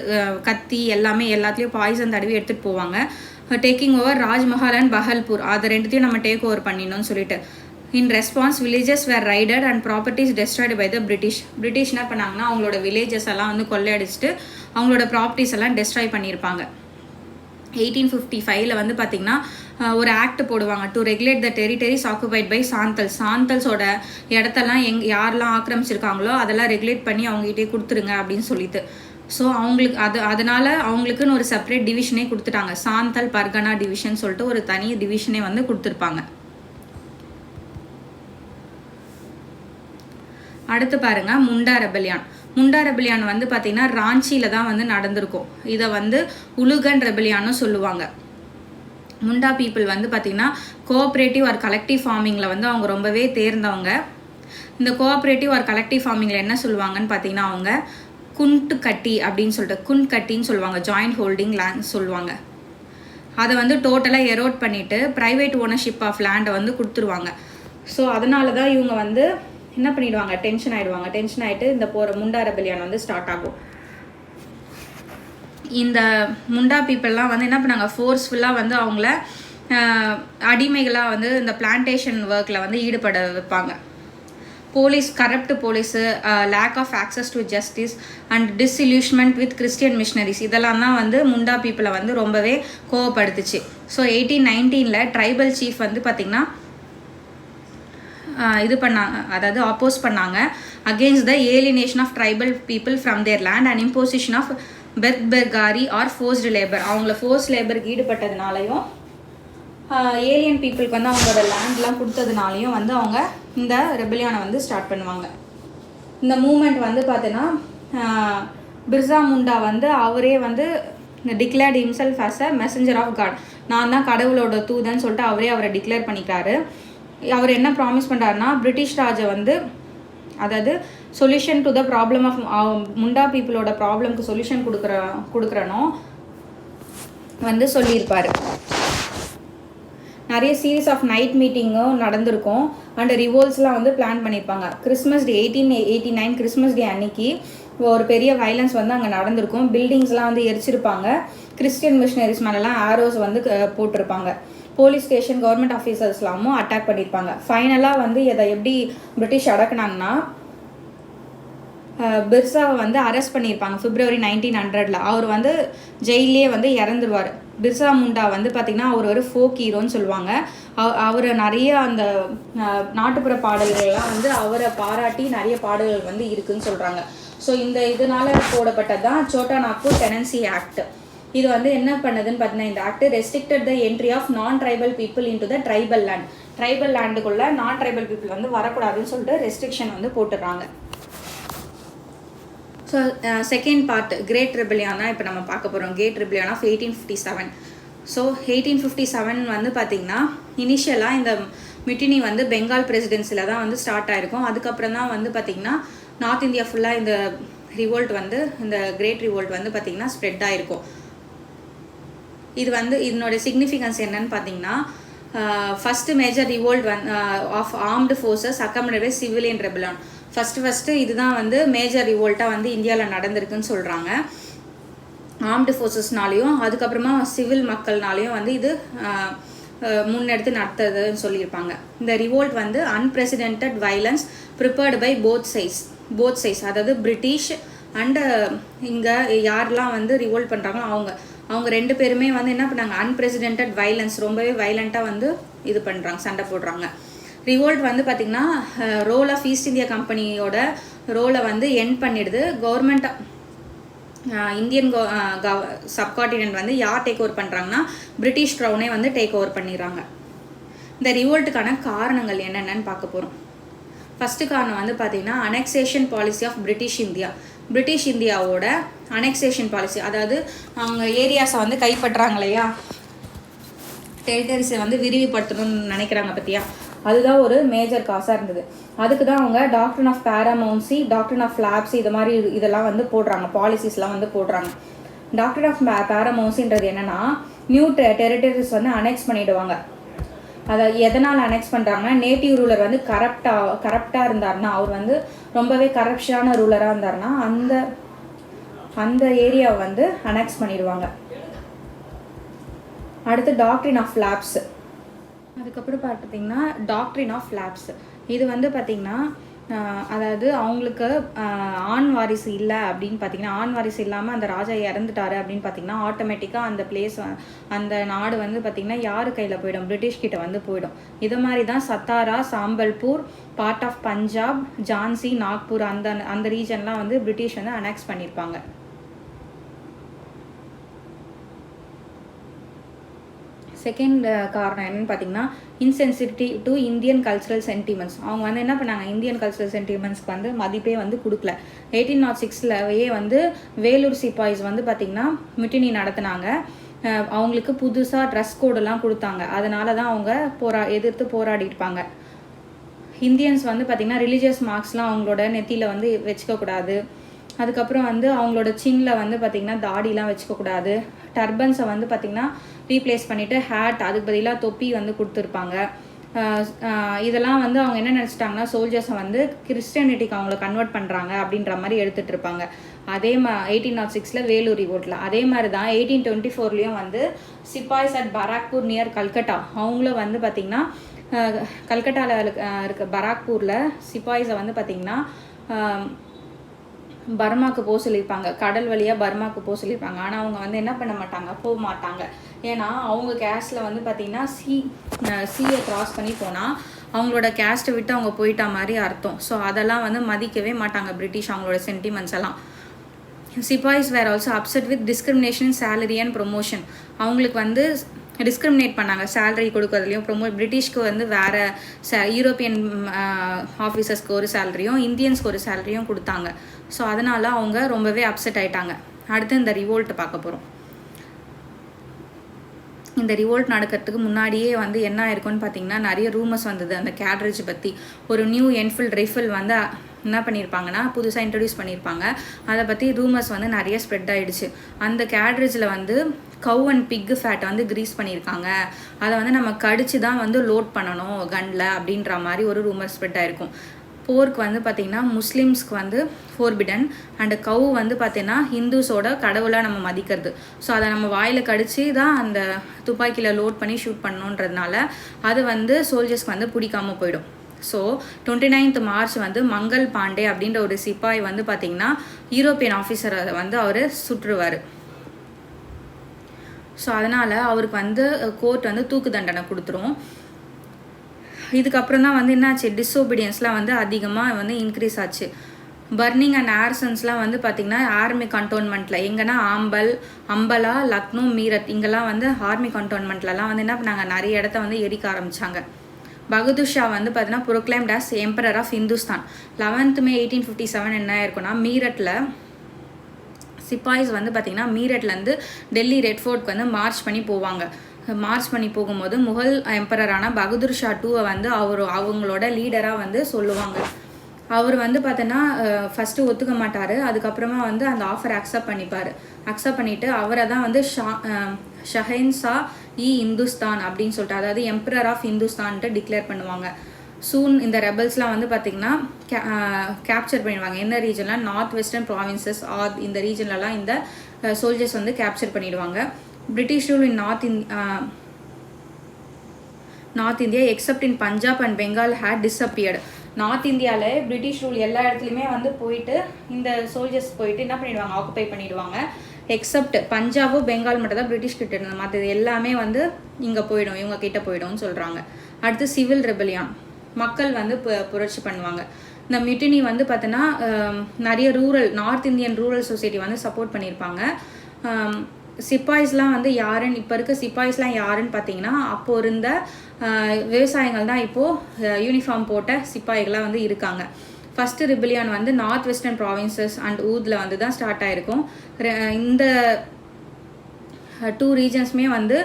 கத்தி எல்லாத்துலேயும் பாய்சன் தடவி எடுத்துகிட்டு போவாங்க. Taking over Rajmahal and Bhagalpur, அதை 2த்தையும் நம்ம டேக் ஓவர் பண்ணிடணும்னு சொல்லிட்டு. In response villages were raided and properties destroyed by the British என்ன பண்ணாங்கன்னா அவங்களோட வில்லேஜஸ் எல்லாம் வந்து கொள்ளையடிச்சிட்டு அவங்களோட ப்ராப்பர்ட்டிஸ் எல்லாம் டெஸ்ட்ராய் பண்ணியிருப்பாங்க. 1855 வந்து பார்த்திங்கன்னா ஒரு ஆக்ட் போடுவாங்க, to regulate the territories occupied by சாந்தல்ஸோட இடத்தெல்லாம் யாரெல்லாம் ஆக்கிரமிச்சிருக்காங்களோ அதெல்லாம் ரெகுலேட் பண்ணி அவங்ககிட்டே கொடுத்துருங்க அப்படின்னு சொல்லிட்டு. ஸோ அவங்களுக்கு அதனால் அவங்களுக்குன்னு ஒரு செப்பரேட் டிவிஷனே கொடுத்துட்டாங்க. சாந்தல் பர்கனா டிவிஷன் சொல்லிட்டு ஒரு தனி டிவிஷனே வந்து கொடுத்துருப்பாங்க. அடுத்து பாருங்க முண்டா ரெபலியான் வந்து பார்த்திங்கன்னா ராஞ்சியில் தான் வந்து நடந்திருக்கும். இதை வந்து உலுகன் ரெபலியான்னு சொல்லுவாங்க. முண்டா பீப்புள் வந்து பார்த்திங்கன்னா கோஆப்ரேட்டிவ் ஆர் கலெக்டிவ் ஃபார்மிங்கில் வந்து அவங்க ரொம்பவே தேர்ந்தவங்க. இந்த கோஆப்ரேட்டிவ் ஆர் கலெக்டிவ் ஃபார்மிங்கில் என்ன சொல்லுவாங்கன்னு பார்த்தீங்கன்னா அவங்க குண்ட் கட்டி அப்படின்னு சொல்லிட்டு குண்ட் கட்டின்னு சொல்லுவாங்க, ஜாயிண்ட் ஹோல்டிங் லேண்ட் சொல்லுவாங்க. அதை வந்து டோட்டலாக எரோட் பண்ணிவிட்டு ப்ரைவேட் ஓனர்ஷிப் ஆஃப் லேண்டை வந்து கொடுத்துருவாங்க. ஸோ அதனால தான் இவங்க வந்து என்ன பண்ணிடுவாங்க, டென்ஷன் ஆகிடுவாங்க. டென்ஷன் ஆகிட்டு இந்த முண்டா ரெபெலியன் வந்து ஸ்டார்ட் ஆகும். இந்த முண்டா பீப்புளெலாம் வந்து என்ன பண்ணாங்க, ஃபோர்ஸ்ஃபுல்லாக வந்து அவங்கள அடிமைகளாக வந்து இந்த பிளான்டேஷன் ஒர்க்கில் வந்து ஈடுபட வைப்பாங்க. Police, corrupt police, lack of access to justice and disillusionment with Christian missionaries, இதெல்லாம் தான் வந்து முண்டா பீப்புளை வந்து ரொம்பவே கோவப்படுத்துச்சு. ஸோ 1819 ட்ரைபல் சீஃப் வந்து பார்த்திங்கன்னா இது பண்ணாங்க, அதாவது ஆப்போஸ் பண்ணாங்க against the alienation of tribal people from their land and imposition of begari or forced labour. அவங்கள ஃபோர்ஸ் லேபருக்கு ஈடுபட்டதுனாலையும் ஏலியன் பீப்புளுக்கு வந்து அவங்களோட லேண்ட்லாம் கொடுத்ததுனாலையும் வந்து அவங்க இந்த ரெபெலியானை வந்து ஸ்டார்ட் பண்ணுவாங்க. இந்த மூமெண்ட் வந்து பார்த்தீங்கன்னா பிர்சா முண்டா வந்து அவரே வந்து declared himself as a messenger of God, நான் தான் கடவுளோட தூதன்னு சொல்லிட்டு அவரை டிக்ளேர் பண்ணிக்கிறாரு. அவர் என்ன ப்ராமிஸ் பண்ணுறாருன்னா, பிரிட்டிஷ் ராஜை வந்து அதாவது solution to the problem of Munda பீப்புளோட ப்ராப்ளம்க்கு சொல்யூஷன் கொடுக்குறனோ வந்து சொல்லியிருப்பார். நிறைய சீரீஸ் ஆஃப் நைட் மீட்டிங்கும் நடந்திருக்கும் அண்ட் ரிவோல்ஸ்லாம் வந்து பிளான் பண்ணியிருப்பாங்க. கிறிஸ்மஸ் டே 1889 கிறிஸ்மஸ் டே அன்னைக்கு ஒரு பெரிய வைலன்ஸ் வந்து அங்கே நடந்திருக்கும். பில்டிங்ஸ்லாம் வந்து எரிச்சிருப்பாங்க. கிறிஸ்டியன் மிஷனரிஸ் மேலெலாம் ஆரோஸ் வந்து போட்டிருப்பாங்க. போலீஸ் ஸ்டேஷன், கவர்மெண்ட் ஆஃபீஸர்ஸ்லாமும் அட்டாக் பண்ணியிருப்பாங்க. ஃபைனலாக வந்து இதை எப்படி பிரிட்டிஷ் அடக்குனாங்கன்னா, பிர்சாவை வந்து அரெஸ்ட் பண்ணியிருப்பாங்க February 1900. அவர் வந்து ஜெயிலே வந்து இறந்துருவார். பிர்சா முண்டா வந்து பார்த்திங்கன்னா அவர் ஒரு ஃபோக் ஹீரோன்னு சொல்லுவாங்க. அவர் நிறைய அந்த நாட்டுப்புற பாடல்கள்லாம் வந்து அவரை பாராட்டி நிறைய பாடல்கள் வந்து இருக்குதுன்னு சொல்கிறாங்க. ஸோ இந்த இதனால் போடப்பட்டது தான் சோட்டா நாக்பூர் டெனன்சி ஆக்ட். இது வந்து என்ன பண்ணுதுன்னு பார்த்தீங்கன்னா, இந்த act restricted the entry of non tribal people into the tribal land. Tribal லேண்டுக்குள்ளே நான் ட்ரைபல் பீப்புள் வந்து வரக்கூடாதுன்னு சொல்லிட்டு ரெஸ்ட்ரிக்ஷன் வந்து போட்டுடுறாங்க. So second part great rebellion தான் இப்போ நம்ம பார்க்க போகிறோம். Great ரெபெலியான் of 1857. ஸோ 1857 வந்து பார்த்திங்கன்னா இனிஷியலாக இந்த மிட்டினி வந்து பெங்கால் பிரசிடென்சியில் தான் வந்து ஸ்டார்ட் ஆகிருக்கும். அதுக்கப்புறம் தான் வந்து பார்த்திங்கன்னா நார்த் இந்தியா ஃபுல்லாக இந்த ரிவோல்ட் வந்து இந்த கிரேட் ரிவோல்ட் வந்து பார்த்திங்கன்னா ஸ்ப்ரெட் ஆகிருக்கும். இது வந்து இதனோட சிக்னிஃபிகன்ஸ் என்னன்னு பார்த்தீங்கன்னா, first major revolt of armed forces accompanied by civilian rebellion. First இதுதான் வந்து மேஜர் ரிவோல்ட்டாக வந்து இந்தியாவில் நடந்திருக்குன்னு சொல்கிறாங்க. ஆர்ம்டு ஃபோர்ஸஸ்னாலையும் அதுக்கப்புறமா சிவில் மக்கள்னாலையும் வந்து இது முன்னெடுத்து நடத்துதுன்னு சொல்லியிருப்பாங்க. இந்த ரிவோல்ட் வந்து unprecedented violence prepared by both சைஸ், அதாவது பிரிட்டிஷ் அண்டு இங்கே யாரெல்லாம் வந்து ரிவோல்ட் பண்ணுறாங்களோ அவங்க ரெண்டு பேருமே வந்து என்ன பண்ணாங்க, அன்பிரசிடென்டட் வைலன்ஸ், ரொம்பவே வைலண்ட்டாக வந்து இது பண்ணுறாங்க, சண்டை போடுறாங்க. ரிவோல்ட் வந்து பார்த்திங்கன்னா ரோல் ஆஃப் ஈஸ்ட் இந்தியா கம்பெனியோட ரோலை வந்து எண்ட் பண்ணிடுது. கவர்மெண்ட் இந்தியன் சப்கார்டினென்ட் வந்து யார் டேக் ஓவர் பண்ணுறாங்கன்னா பிரிட்டிஷ் க்ரௌனே வந்து டேக் ஓவர் பண்ணிடுறாங்க. இந்த ரிவோல்ட்டுக்கான காரணங்கள் என்னென்னு பார்க்க போகிறோம். ஃபஸ்ட்டு காரணம் வந்து பார்த்திங்கன்னா அனெக்சேஷன் பாலிசி ஆஃப் பிரிட்டிஷ் இந்தியாவோட அனெக்சேஷன் பாலிசி, அதாவது அவங்க ஏரியாஸை வந்து கைப்பற்றுறாங்க இல்லையா, டெரிட்டரிஸை வந்து விரிவுபடுத்தணும்னு நினைக்கிறாங்க பற்றியா, அதுதான் ஒரு மேஜர் காசாக இருந்தது. அதுக்கு தான் அவங்க doctrine of paramountcy, doctrine of lapse இது மாதிரி இதெல்லாம் வந்து போடுறாங்க, பாலிசிஸ்லாம் வந்து போடுறாங்க. டாக்ட்ரின் ஆஃப் பேராமௌன்சின்றது என்னென்னா, நியூ டெரிட்டரிஸ் வந்து அனெக்ஸ் பண்ணிவிடுவாங்க. அதை எதனால் அனெக்ஸ் பண்ணுறாங்கன்னா, நேட்டிவ் ரூலர் வந்து கரப்டாக இருந்தார்னா, அவர் வந்து ரொம்பவே கரப்ஷனான ரூலராக இருந்தார்னா அந்த ஏரியாவை வந்து அனெக்ஸ் பண்ணிடுவாங்க. அடுத்து டாக்ட்ரின் ஆஃப் லாப்ஸ். அதுக்கப்புறம் பார்த்திங்கன்னா டாக்ட்ரின் ஆஃப் லாப்ஸ் இது வந்து பார்த்திங்கன்னா அதாவது அவங்களுக்கு ஆண் வாரிசு இல்லை அப்படின்னு பார்த்திங்கன்னா, ஆண் வாரிசு இல்லாமல் அந்த ராஜா இறந்துட்டாரு அப்படின்னு பார்த்திங்கன்னா ஆட்டோமேட்டிக்காக அந்த பிளேஸ் அந்த நாடு வந்து பார்த்திங்கன்னா யார் கையில் போயிடும், பிரிட்டிஷ்கிட்ட வந்து போயிடும். இது மாதிரி தான் சத்தாரா, சாம்பல்பூர், பார்ட் ஆஃப் பஞ்சாப், ஜான்சி, நாக்பூர் அந்த ரீஜன்லாம் வந்து பிரிட்டிஷ் வந்து அனெக்ஸ் பண்ணியிருப்பாங்க. செகண்ட் காரணம் என்னென்னு பார்த்தீங்கன்னா insensitive to Indian cultural sentiments. அவங்க வந்து என்ன பண்ணாங்க, இந்தியன் கல்ச்சுரல் சென்டிமெண்ட்ஸ்க்கு வந்து மதிப்பே வந்து கொடுக்கல. 1806 வந்து வேலூர் சிப்பாய்ஸ் வந்து பார்த்திங்கன்னா மிட்டினி நடத்தினாங்க. அவங்களுக்கு புதுசாக ட்ரெஸ் கோடெல்லாம் கொடுத்தாங்க. அதனால தான் அவங்க எதிர்த்து போராடிருப்பாங்க. இந்தியன்ஸ் வந்து பார்த்திங்கன்னா ரிலீஜியஸ் மார்க்ஸ்லாம் அவங்களோட நெத்தியில் வந்து வச்சுக்கக்கூடாது. அதுக்கப்புறம் வந்து அவங்களோட சின்னில் வந்து பார்த்திங்கன்னா தாடிலாம் வச்சுக்கக்கூடாது. டர்பன்ஸை வந்து பார்த்திங்கன்னா ரீப்ளேஸ் பண்ணிவிட்டு ஹேட் அதுக்கு பதிலாக தொப்பி வந்து கொடுத்துருப்பாங்க. இதெல்லாம் வந்து அவங்க என்ன நினச்சிட்டாங்கன்னா சோல்ஜர்ஸை வந்து கிறிஸ்டியானிட்டிக்கு அவங்கள கன்வெர்ட் பண்ணுறாங்க அப்படின்ற மாதிரி எடுத்துகிட்டு இருப்பாங்க. அதே 1806 வேலூர் ரிவோல்ட்டில் அதே மாதிரி தான் 1824 வந்து sepoys at Barrackpore near Calcutta அவங்களும் வந்து பார்த்திங்கன்னா கல்கட்டாவில் இருக்க பராக்பூரில் சிப்பாய்ஸை வந்து பார்த்திங்கன்னா பர்மாவுக்கு போக சொல்லியிருப்பாங்க. கடல் வழியாக பர்மாவுக்கு போக சொல்லியிருப்பாங்க. ஆனால் அவங்க வந்து என்ன பண்ண மாட்டாங்க, போக மாட்டாங்க. ஏன்னா அவங்க கேஸ்டில் வந்து பார்த்திங்கன்னா சீயை க்ராஸ் பண்ணி போனால் அவங்களோட கேஸ்ட்டை விட்டு அவங்க போயிட்டா மாதிரி அர்த்தம். ஸோ அதெல்லாம் வந்து மதிக்கவே மாட்டாங்க பிரிட்டிஷ் அவங்களோட சென்டிமெண்ட்ஸ் எல்லாம். Sepoys were also upset with discrimination salary and promotion. அவங்களுக்கு வந்து டிஸ்கிரிமினேட் பண்ணாங்க சேலரி கொடுக்கறதுலையும். பிரிட்டிஷ்க்கு வந்து வேறு யூரோப்பியன் ஆஃபீஸர்ஸ்க்கு ஒரு சேலரியும் இந்தியன்ஸ்க்கு ஒரு சேலரியும் கொடுத்தாங்க. ஸோ அதனால் அவங்க ரொம்பவே அப்செட் ஆகிட்டாங்க. அடுத்து இந்த ரிவோல்ட் பார்க்க போகிறோம். இந்த ரிவோல்ட் நடக்கிறதுக்கு முன்னாடியே வந்து என்ன ஆயிருக்குன்னு பார்த்தீங்கன்னா நிறைய ரூமர்ஸ் வந்தது அந்த கேட்ரேஜ் பற்றி. ஒரு நியூ என்ஃபீல்ட் ரைஃபிள் வந்து என்ன பண்ணியிருப்பாங்கன்னா புதுசாக இன்ட்ரடியூஸ் பண்ணியிருப்பாங்க. அதை பற்றி ரூமர்ஸ் வந்து நிறைய ஸ்ப்ரெட் ஆகிடுச்சு. அந்த கேட்ரேஜில் வந்து கவ் அண்ட் பிக்கு ஃபேட்டை வந்து க்ரீஸ் பண்ணியிருக்காங்க. அதை வந்து நம்ம கடிச்சு தான் வந்து லோட் பண்ணணும் கன்னில் அப்படின்ற மாதிரி ஒரு ரூமர் ஸ்ப்ரெட் ஆகிருக்கும். போர்க் வந்து பார்த்திங்கன்னா முஸ்லீம்ஸ்க்கு வந்து ஃபோர்பிடன் அண்டு கவு வந்து பார்த்திங்கன்னா ஹிந்துஸோட கடவுளாக நம்ம மதிக்கிறது. ஸோ அதை நம்ம வாயில் கடிச்சு தான் அந்த துப்பாக்கியில் லோட் பண்ணி ஷூட் பண்ணணுன்றதுனால அது வந்து சோல்ஜர்ஸ்க்கு வந்து பிடிக்காமல் போயிடும். ஸோ 29 மார்ச் வந்து மங்கள் பாண்டே அப்படின்ற ஒரு சிப்பாய் வந்து பார்த்திங்கன்னா யூரோப்பியன் ஆஃபீஸரை வந்து அவர் சுற்றுவார். ஸோ அதனால் அவருக்கு வந்து கோர்ட் வந்து தூக்கு தண்டனை கொடுத்துரும். இதுக்கப்புறம் தான் வந்து என்னாச்சு, டிஸ்ஒபீடியன்ஸ்லாம் வந்து அதிகமாக வந்து இன்க்ரீஸ் ஆச்சு. பர்னிங் அண்ட் ஆர்சன்ஸ்லாம் வந்து பார்த்திங்கன்னா ஆர்மி கண்டோன்மெண்ட்டில் எங்கன்னா அம்பலா, லக்னோ, மீரட் இங்கெல்லாம் வந்து ஆர்மி கண்டோன்மெண்ட்லலாம் வந்து என்ன பண்ணாங்க, நிறைய இடத்த வந்து எரிக்க ஆரம்பித்தாங்க. பகதூர் ஷா வந்து பார்த்தீங்கன்னா proclaimed as emperor of Hindustan. 11 May 1857 என்ன இருக்குன்னா மீரட்டில் சிப்பாய்ஸ் வந்து பார்த்திங்கன்னா மீரட்லேருந்து டெல்லி ரெட் ஃபோர்ட்க்கு வந்து மார்ச் பண்ணி போவாங்க. மார்ச் பண்ணி போகும்போது முகல் எம்பரரான பகதூர் ஷா 2 வந்து அவங்களோட லீடராக வந்து சொல்லுவாங்க. அவர் வந்து பார்த்தோன்னா ஃபஸ்ட்டு ஒத்துக்க மாட்டார். அதுக்கப்புறமா வந்து அந்த ஆஃபரை அக்செப்ட் பண்ணிப்பார். அக்செப்ட் பண்ணிவிட்டு அவரை தான் வந்து ஷஹென்ஷா இந்துஸ்தான் அப்படின்னு சொல்லிட்டு, அதாவது எம்பரர் ஆஃப் இந்துஸ்தான்ட்டு டிக்ளேர் பண்ணுவாங்க. சூன் இந்த ரெபல்ஸ்லாம் வந்து பார்த்திங்கன்னா கேப்சர் பண்ணிடுவாங்க. என்ன ரீஜன்லாம், நார்த் வெஸ்டர்ன் ப்ராவின்சஸ் இந்த ரீஜன்லலாம் இந்த சோல்ஜர்ஸ் வந்து கேப்சர் பண்ணிடுவாங்க. British rule in north India except in Punjab and Bengal had disappeared. North இந்தியாவில் பிரிட்டிஷ் ரூல் எல்லா இடத்துலையுமே வந்து போயிட்டு இந்த சோல்ஜர்ஸ் போயிட்டு என்ன பண்ணிடுவாங்க, ஆக்குப்பை பண்ணிடுவாங்க. எக்ஸப்ட் பஞ்சாபோ பெங்கால் மட்டும் தான் பிரிட்டிஷ் கிட்ட இருந்தது, மற்றது எல்லாமே வந்து இங்கே போயிடும், இவங்க கிட்ட போயிடும்னு சொல்கிறாங்க. அடுத்து சிவில் ரெபலியான், மக்கள் வந்து புரட்சி பண்ணுவாங்க. இந்த மியூட்டினி வந்து பார்த்தோன்னா நிறைய நார்த் இந்தியன் ரூரல் சொசைட்டி வந்து சப்போர்ட் பண்ணியிருப்பாங்க. சிப்பாய்ஸ்லாம் வந்து யாருன்னு, இப்போ இருக்க சிப்பாய்ஸ்லாம் யாருன்னு பார்த்தீங்கன்னா அப்போது இருந்த விவசாயிகள் தான் இப்போது யூனிஃபார்ம் போட்ட சிப்பாய்களாக வந்து இருக்காங்க. ஃபஸ்ட்டு ரிபிலியான் வந்து நார்த் வெஸ்டர்ன் ப்ராவின்சஸ் அண்ட் ஊதில் வந்து தான் ஸ்டார்ட் ஆகிருக்கும். இந்த 2 ரீஜன்ஸுமே வந்து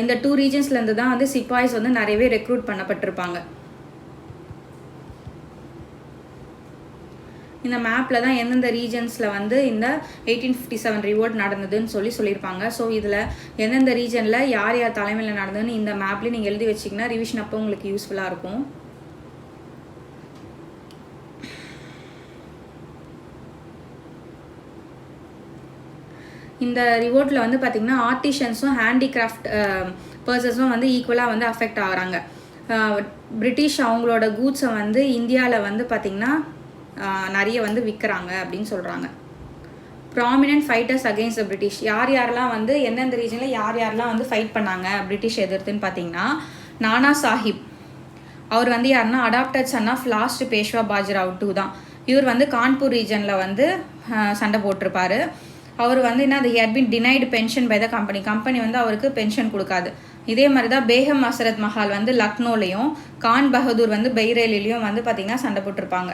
இந்த 2 ரீஜன்ஸ்லேருந்து தான் வந்து சிப்பாய்ஸ் வந்து நிறையவே ரெக்ரூட் பண்ணப்பட்டிருப்பாங்க. இந்த மேப்பில் தான் எந்தெந்த ரீஜன்ஸில் வந்து இந்த 1857 ரிவோல்ட் நடந்ததுன்னு சொல்லியிருப்பாங்க. ஸோ இதில் எந்தெந்த ரீஜனில் யார் யார் தலைமையில் நடந்ததுன்னு இந்த மேப்லேயும் நீங்கள் எழுதி வச்சிங்கன்னா ரிவிஷன் அப்போ உங்களுக்கு யூஸ்ஃபுல்லாக இருக்கும். இந்த ரிவோல்ட்டில் வந்து பார்த்திங்கன்னா ஆர்டிஷன்ஸும் ஹேண்டிகிராஃப்ட் பர்சன்ஸும் வந்து ஈக்குவலாக வந்து அஃபெக்ட் ஆகிறாங்க. பிரிட்டிஷ் அவங்களோட கூட்ஸை வந்து இந்தியாவில் வந்து பார்த்திங்கன்னா நிறைய வந்து விற்கிறாங்க அப்படின்னு சொல்கிறாங்க. Prominent fighters against the British, யாரெல்லாம் வந்து எந்தெந்த ரீஜனில் யாரெல்லாம் வந்து ஃபைட் பண்ணாங்க பிரிட்டிஷ் எதிர்த்துன்னு பார்த்தீங்கன்னா, நானா சாஹிப் அவர் வந்து யாருன்னா adopted son of last Peshwa Bajirao 2 தான். இவர் வந்து கான்பூர் ரீஜனில் வந்து சண்டை போட்டிருப்பார். அவர் வந்து என்ன, அது had been denied pension by the company வந்து அவருக்கு பென்ஷன் கொடுக்காது. இதே மாதிரி தான் பேகம் அசரத் மஹால் வந்து லக்னோலையும் கான் பகதூர் வந்து பைரேலிலையும் வந்து பார்த்திங்கன்னா சண்டை போட்டிருப்பாங்க.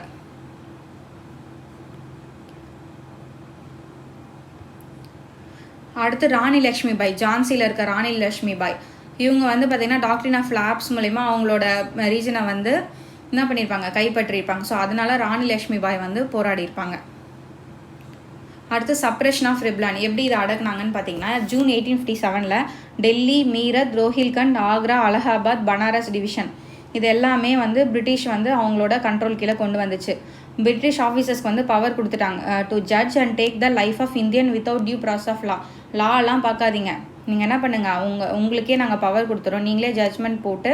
அடுத்து ராணி லக்ஷ்மி பாய், ஜான்சியில் இருக்க ராணி லக்ஷ்மி பாய், இவங்க வந்து பார்த்திங்கன்னா டாக்டரின் ஆஃப் லாப்ஸ் மூலிமா அவங்களோட ரீஜனை வந்து என்ன பண்ணியிருப்பாங்க, கைப்பற்றியிருப்பாங்க. ஸோ அதனால ராணி லக்ஷ்மி பாய் வந்து போராடி இருப்பாங்க. அடுத்து சப்ரேஷன் ஆஃப் ரிப்லான் எப்படி இதை அடக்குனாங்கன்னு பார்த்தீங்கன்னா, ஜூன் 1857 டெல்லி, மீரட், ரோஹில்கண்ட், ஆக்ரா, அலகாபாத், பனாரஸ் டிவிஷன் இது எல்லாமே வந்து பிரிட்டிஷ் வந்து அவங்களோட கண்ட்ரோல் கீழே கொண்டு வந்துச்சு. பிரிட்டிஷ் ஆஃபீஸர்ஸ்க்கு வந்து பவர் கொடுத்துட்டாங்க to judge and take the life of Indian without due process of லாலாம் பார்க்காதீங்க, நீங்கள் என்ன பண்ணுங்கள், உங்களுக்கே நாங்கள் பவர் கொடுத்துறோம், நீங்களே ஜட்ஜ்மெண்ட் போட்டு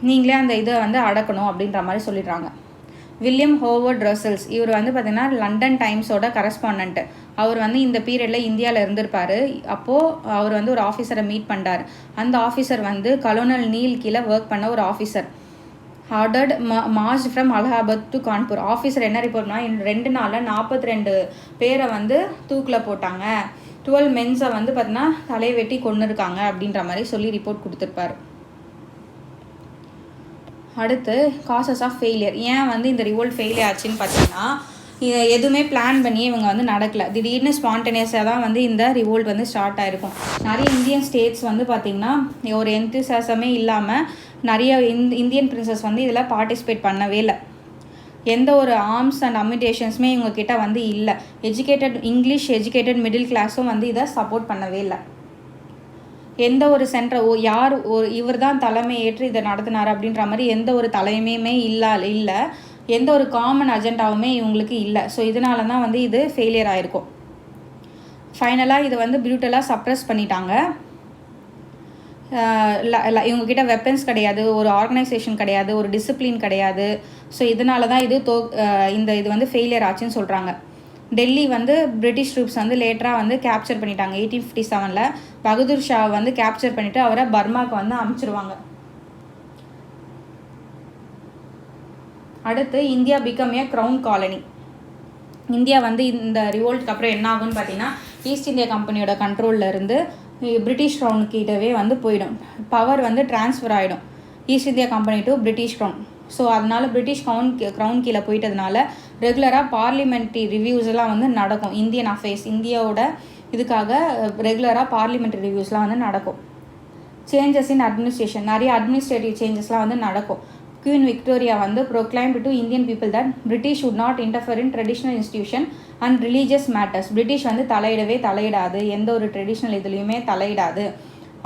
நீங்களே அந்த இதை வந்து அடக்கணும் அப்படின்ற மாதிரி சொல்லிடுறாங்க. வில்லியம் ஹோவர்ட் ரசல்ஸ் இவர் வந்து பார்த்திங்கன்னா லண்டன் டைம்ஸோட கரஸ்பாண்டன்ட். அவர் வந்து இந்த பீரியடில் இந்தியாவில் இருந்திருப்பார். அப்போது அவர் வந்து ஒரு ஆஃபீஸரை மீட் பண்ணுறார். அந்த ஆஃபீஸர் வந்து கலோனல் நீல் கீழே ஒர்க் பண்ண ஒரு officer. Ordered March from Allahabad to Kanpur. Officer என்ன ரிப்போர்ட்னா, 2 நாளில் 42 பேரை வந்து தூக்கில் போட்டாங்க, 12 மென்ஸை வந்து பார்த்தீங்கன்னா தலை வெட்டி கொண்டு இருக்காங்க அப்படின்ற மாதிரி சொல்லி ரிப்போர்ட் கொடுத்துருப்பாரு. அடுத்து காசஸ் ஆஃப் ஃபெயிலியர். ஏன் வந்து இந்த ரிவோல்ட் ஃபெயிலியர் ஆச்சுன்னு பார்த்தீங்கன்னா, இதை எதுவுமே பிளான் பண்ணி இவங்க வந்து நடக்கலை. திடீர்னு ஸ்பான்டேனியஸாக தான் வந்து இந்த ரிவோல்ட் வந்து ஸ்டார்ட் ஆகிருக்கும். நிறைய இந்தியன் ஸ்டேட்ஸ் வந்து பார்த்திங்கன்னா ஒரு எந்தூசியாசமே இல்லாமல் நிறைய இந்தியன் பிரின்சஸ் வந்து இதில் பார்ட்டிசிபேட் பண்ணவே இல்லை. எந்த ஒரு ஆர்ம்ஸ் அண்ட் அமிடேஷன்ஸுமே இவங்கக்கிட்ட வந்து இல்லை. இங்கிலீஷ் எஜுகேட்டட் மிடில் கிளாஸும் வந்து இதை சப்போர்ட் பண்ணவே இல்லை. எந்த ஒரு யார் இவர் தான் தலைமை ஏற்று இதை நடத்தினார் அப்படின்ற மாதிரி எந்த ஒரு தலைமையுமே இல்லை, எந்த ஒரு காமன் அஜெண்டாவுமே இவங்களுக்கு இல்லை. ஸோ இதனால தான் வந்து இது ஃபெயிலியர் ஆகிருக்கும். ஃபைனலாக இதை வந்து பியூட்டலாக சப்ரஸ் பண்ணிட்டாங்க. இவங்கக்கிட்ட வெப்பன்ஸ் கிடையாது, ஒரு ஆர்கனைசேஷன் கிடையாது, ஒரு டிசிப்ளின் கிடையாது. ஸோ இதனால தான் இது வந்து ஃபெயிலியர் ஆச்சுன்னு சொல்கிறாங்க. டெல்லி வந்து பிரிட்டிஷ் ட்ரூப்ஸ் வந்து லேட்டராக வந்து கேப்சர் பண்ணிட்டாங்க. 1857 பகதூர் ஷா வந்து கேப்சர் பண்ணிவிட்டு அவரை பர்மாவுக்கு வந்து அனுப்பிச்சிருவாங்க. அடுத்து India become a crown colony. India வந்து இந்த ரிவோல்ட்டுக்கு அப்புறம் என்ன ஆகும்னு பார்த்தீங்கன்னா, ஈஸ்ட் இந்தியா கம்பெனியோட கண்ட்ரோலில் இருந்து பிரிட்டிஷ் க்ரௌனுக்கிட்டவே வந்து போயிடும். பவர் வந்து டிரான்ஸ்ஃபர் ஆகிடும் East India Company to British crown. So அதனால் பிரிட்டிஷ் க்ரௌன் கீழே போயிட்டதுனால ரெகுலராக பார்லிமெண்ட்ரி ரிவ்யூஸ்லாம் வந்து நடக்கும். இந்தியன் அஃபேர்ஸ் இந்தியாவோட இதுக்காக ரெகுலராக பார்லிமெண்ட்ரி ரிவ்யூஸ்லாம் வந்து நடக்கும். சேஞ்சஸ் இன் அட்மினிஸ்ட்ரேஷன், நிறைய அட்மினிஸ்ட்ரேட்டிவ் சேஞ்சஸ்லாம் வந்து நடக்கும். குவீன் விக்டோரியா வந்து proclaimed to Indian people that British would not interfere in traditional institution and religious matters. British வந்து தலையிடாது, எந்த ஒரு ட்ரெடிஷ்னல் இதுலேயுமே தலையிடாது.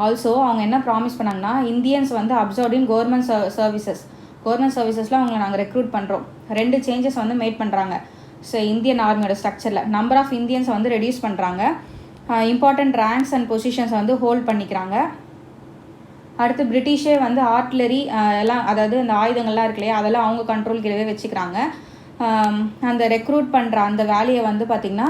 ஆல்சோ அவங்க என்ன ப்ராமிஸ் பண்ணாங்கன்னா, இந்தியன்ஸ் வந்து அப்சர்வ்ட் இன் கவர்மெண்ட் சர்வீசஸில் அவங்களை நாங்கள் ரெக்ரூட் பண்ணுறோம். 2 சேஞ்சஸ் வந்து மேட் பண்ணுறாங்க. ஸோ இந்தியன் ஆர்மியோட ஸ்ட்ரக்சரில் நம்பர் ஆஃப் இந்தியன்ஸை வந்து ரெடியூஸ் பண்ணுறாங்க. இம்பார்ட்டண்ட் ரேங்க்ஸ் அண்ட் பொசிஷன்ஸ் வந்து ஹோல்ட் பண்ணிக்கிறாங்க. அடுத்து பிரிட்டிஷே வந்து ஆர்ட்லரி எல்லாம், அதாவது அந்த ஆயுதங்கள்லாம் இருக்கு இல்லையா, அதெல்லாம் அவங்க கண்ட்ரோல் கீழே வச்சுக்கிறாங்க. அந்த ரெக்ரூட் பண்ணுற அந்த வேலையை வந்து பார்த்திங்கன்னா,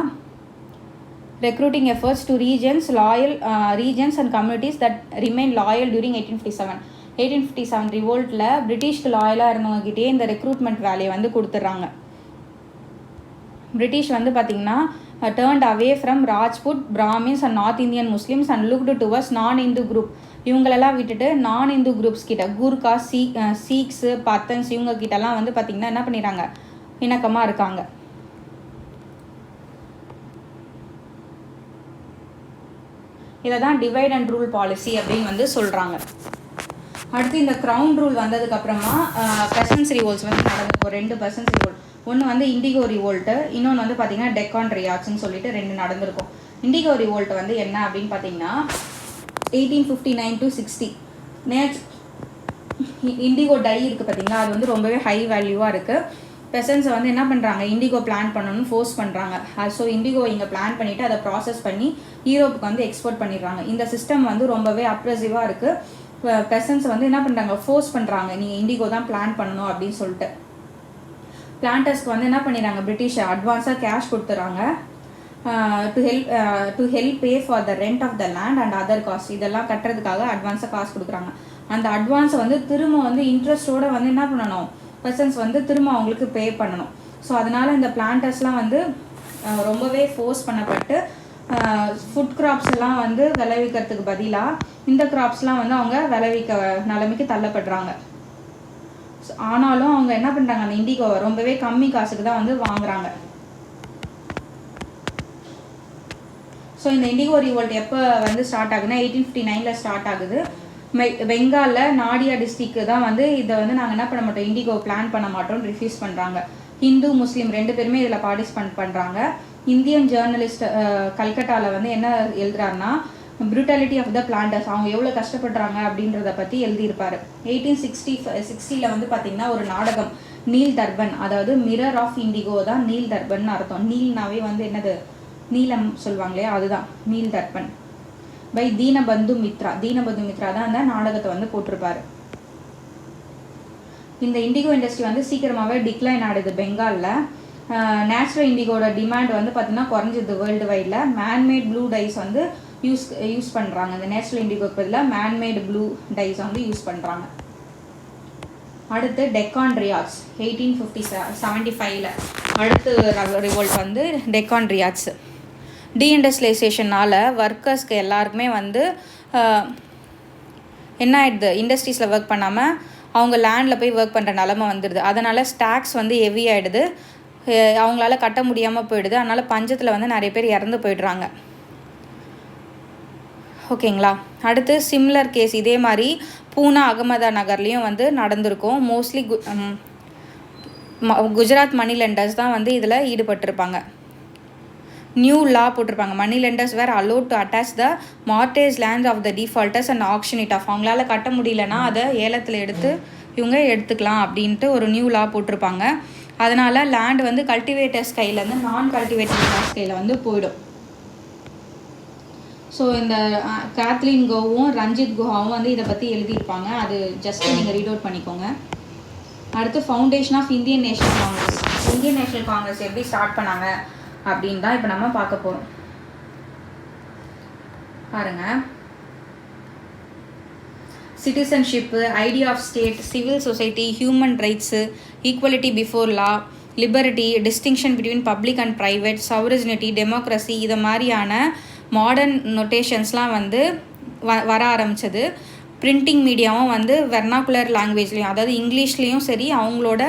recruiting efforts to regions and communities that remain loyal during 1857 ரிவோல்ட்டில் பிரிட்டிஷ்க்கு லாயலாக இருந்தவங்ககிட்டே இந்த ரெக்ரூட்மெண்ட் வேலையை வந்து கொடுத்துட்றாங்க. பிரிட்டிஷ் வந்து பார்த்திங்கன்னா turned away from Rajput, Brahmins and north Indian Muslims and looked towards நான் இந்து குரூப். இவங்களெல்லாம் விட்டுட்டு நான் இந்து குரூப்ஸ் கிட்ட, கூர்கா, சீக்ஸு, பத்தன்ஸ் இவங்க கிட்டலாம் வந்து பார்த்திங்கன்னா என்ன பண்ணிடுறாங்க, இணக்கமாக இருக்காங்க. இதை தான் டிவைட் அண்ட் ரூல் பாலிசி அப்படின்னு வந்து சொல்கிறாங்க. அடுத்து இந்த க்ரௌன் ரூல் வந்ததுக்கப்புறமா பெசன்ஸ் ரிவோல்ட்ஸ் வந்து நடந்திருக்கும். 2 பெசன்ஸ் ரிவோல்ட். ஒன்று வந்து இண்டிகோ ரிவோல்ட்டு, இன்னொன்று வந்து பார்த்திங்கன்னா டெக்கான் ரியாட்ஸ்ன்னு சொல்லிட்டு 2 நடந்திருக்கும். இண்டிகோ ரிவோல்ட் வந்து என்ன அப்படின்னு பார்த்தீங்கன்னா 1859 to 60 இண்டிகோ டை இருக்குது பார்த்தீங்களா, அது வந்து ரொம்பவே ஹை வேல்யூவாக இருக்குது. பெசன்ஸை வந்து என்ன பண்ணுறாங்க, இண்டிகோ பிளான் பண்ணணும்னு ஃபோர்ஸ் பண்ணுறாங்க. ஸோ இண்டிகோ இங்கே பிளான் பண்ணிவிட்டு அதை ப்ராசஸ் பண்ணி யூரோப்புக்கு வந்து எக்ஸ்போர்ட் பண்ணிடுறாங்க. இந்த சிஸ்டம் வந்து ரொம்பவே அப்ரெசிவாக இருக்குது. பெசன்ஸ் வந்து என்ன பண்ணுறாங்க, ஃபோர்ஸ் பண்ணுறாங்க, நீங்கள் இண்டிகோ தான் பிளான் பண்ணணும் அப்படின்னு சொல்லிட்டு. பிளான்டர்ஸ்க்கு வந்து என்ன பண்ணிடுறாங்க, பிரிட்டிஷ் அட்வான்ஸாக கேஷ் கொடுத்துறாங்க. To help pay for the rent of the land and other cost. இதெல்லாம் கட்டுறதுக்காக அட்வான்ஸாக காசு கொடுக்குறாங்க. அந்த அட்வான்ஸை வந்து திரும்ப வந்து இன்ட்ரெஸ்ட்டோடு வந்து என்ன பண்ணணும், பெர்சன்ஸ் வந்து திரும்ப அவங்களுக்கு பே பண்ணணும். ஸோ அதனால் இந்த பிளான்டர்ஸ்லாம் வந்து ரொம்பவே ஃபோர்ஸ் பண்ணப்பட்டு ஃபுட் கிராப்ஸ் எல்லாம் வந்து விளைவிக்கிறதுக்கு பதிலாக இந்த கிராப்ஸ்லாம் வந்து அவங்க விளைவிக்க நிலைமைக்கு தள்ளப்படுறாங்க. ஆனாலும் அவங்க என்ன பண்ணுறாங்க, அந்த இண்டிகோவை ரொம்பவே கம்மி காசுக்கு தான் வந்து வாங்குறாங்க. ஸோ இந்த இண்டிகோ ரிவோல்ட் எப்போ வந்து ஸ்டார்ட் ஆகுதுன்னா 1859 ஸ்டார்ட் ஆகுது. பெங்காலில் நாடியா டிஸ்ட்ரிக்ட் தான் வந்து இதை வந்து நாங்கள் என்ன பண்ண மாட்டோம், இண்டிகோ பிளான் பண்ண மாட்டோம்னு ரிஃப்யூஸ் பண்ணுறாங்க. ஹிந்து முஸ்லீம் 2 பேருமே இதில் பார்ட்டிசிபேட் பண்ணுறாங்க. இந்தியன் ஜேர்னலிஸ்ட் கல்கட்டாவில் வந்து என்ன எழுதுறாருன்னா, ப்ரூட்டாலிட்டி ஆஃப் த பிளான்டர்ஸ், அவங்க எவ்வளோ கஷ்டப்படுறாங்க அப்படின்றத பற்றி எழுதியிருப்பார். 1860 வந்து பார்த்திங்கன்னா ஒரு நாடகம் நீல் தர்பன், அதாவது மிரர் ஆஃப் இண்டிகோ தான் நீல் தர்பன் அர்த்தம். நீல்னாவே வந்து என்னது, நீலம் சொல்லுவாங்களே, அதுதான் நீல் தர்பன் பை தீனபந்து மித்ரா. தீனபந்து மித்ரா தான் அந்த நாடகத்தை வந்து போட்டிருப்பாரு. இந்த இண்டிகோ இண்டஸ்ட்ரி வந்து சீக்கிரமாகவே டிக்ளைன் ஆடுது பெங்காலில். நேச்சுரல் இண்டிகோட டிமாண்ட் வந்து பார்த்திங்கன்னா குறைஞ்சிது வேர்ல்டு வைடில். மேன்மேட் ப்ளூ டைஸ் வந்து யூஸ் பண்ணுறாங்க. இந்த நேச்சுரல் இண்டிகோக்கு பதிலாக மேன்மேட் ப்ளூ டைஸ் வந்து யூஸ் பண்ணுறாங்க. அடுத்து டெக்கான் ரியாட்ஸ் 1875 அடுத்து ரிவோல்ட் வந்து டெக்கான் ரியாட்ஸ். டீஇண்டஸ்ட்ரியலைசேஷனால் ஒர்க்கர்ஸ்க்கு எல்லாருக்குமே வந்து என்ன ஆகிடுது, இண்டஸ்ட்ரீஸில் ஒர்க் பண்ணாமல் அவங்க லேண்டில் போய் ஒர்க் பண்ணுற நிலமை வந்துடுது. அதனால் ஸ்டாக்ஸ் வந்து ஹெவி ஆகிடுது, அவங்களால கட்ட முடியாமல் போயிடுது. அதனால் பஞ்சத்தில் வந்து நிறைய பேர் இறந்து போயிடுறாங்க. ஓகேங்களா. அடுத்து சிம்லர் கேஸ் இதே மாதிரி பூனா அகமதா நகர்லேயும் வந்து நடந்திருக்கும். மோஸ்ட்லி குஜராத் மணி லெண்டர்ஸ் தான் வந்து இதில் ஈடுபட்டிருப்பாங்க. நியூ லா போட்டிருப்பாங்க, money lenders were allowed to attach the mortgage land of the defaulters and auction it off. அவங்களால கட்ட முடியலன்னா அதை ஏலத்தில் எடுத்து இவங்க எடுத்துக்கலாம் அப்படின்ட்டு ஒரு நியூ லா போட்டிருப்பாங்க. அதனால் லேண்ட் வந்து கல்டிவேட்டர்ஸ் கையிலேருந்து நான் கல்டிவேட்டர்ஸ் கையில் வந்து போயிடும். ஸோ இந்த கேத்லின் கோவும் ரஞ்சித் குஹாவும் வந்து இதை பற்றி எழுதியிருப்பாங்க. அது ஜஸ்ட் நீங்கள் ரீட் அவுட் பண்ணிக்கோங்க. அடுத்து foundation of Indian National Congress. Indian National Congress எப்படி ஸ்டார்ட் பண்ணாங்க அப்படின்னு தான் இப்போ நம்ம பார்க்க போகிறோம். பாருங்கள், citizenship, idea of state, civil society, human rights, equality before law, liberty, distinction between public and private, sovereignty, democracy, இதை மாதிரியான மாடர்ன் நொட்டேஷன்ஸ்லாம் வந்து வர ஆரம்பித்தது. பிரிண்டிங் மீடியாவும் வந்து வெர்னாகுலர் லாங்குவேஜ்லேயும், அதாவது இங்கிலீஷ்லேயும் சரி அவங்களோட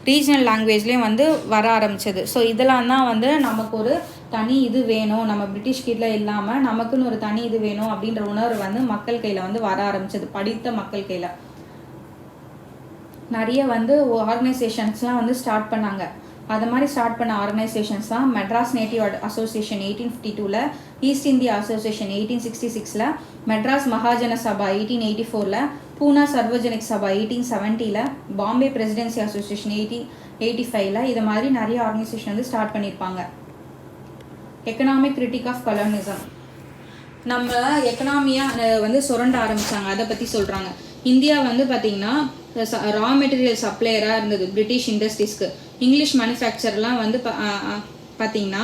ரீஜனல் லாங்குவேஜ்லேயும் வந்து வர ஆரம்பித்தது. ஸோ இதெல்லாம் தான் வந்து நமக்கு ஒரு தனி இது வேணும், நம்ம பிரிட்டிஷ் கீழே இல்லாமல் நமக்குன்னு ஒரு தனி இது வேணும் அப்படின்ற உணர்வு வந்து மக்கள் கையில் வந்து வர ஆரம்பித்தது, படித்த மக்கள் கையில். நிறைய வந்து ஆர்கனைசேஷன்ஸ்லாம் வந்து ஸ்டார்ட் பண்ணாங்க. அது மாதிரி ஸ்டார்ட் பண்ண ஆர்கனைசேஷன்ஸ் தான் Madras Native Association 1852, East India Association 1866, Madras Mahajan Sabha 1884, Poona Sarvajanik Sabha 1870, Bombay Presidency Association 1885. இது மாதிரி நிறைய ஆர்கனைசேஷன் வந்து ஸ்டார்ட் பண்ணியிருப்பாங்க. எக்கனாமிக் கிரிட்டிக் ஆஃப் கலோனிசம், நம்ம எக்கனாமியாக வந்து சுரண்ட ஆரம்பித்தாங்க, அதை பற்றி சொல்கிறாங்க. இந்தியா வந்து பார்த்திங்கன்னா ரா மெட்டீரியல் சப்ளையராக இருந்தது பிரிட்டிஷ் இண்டஸ்ட்ரீஸ்க்கு. இங்கிலீஷ் மேனுஃபேக்சர்லாம் வந்து பார்த்திங்கன்னா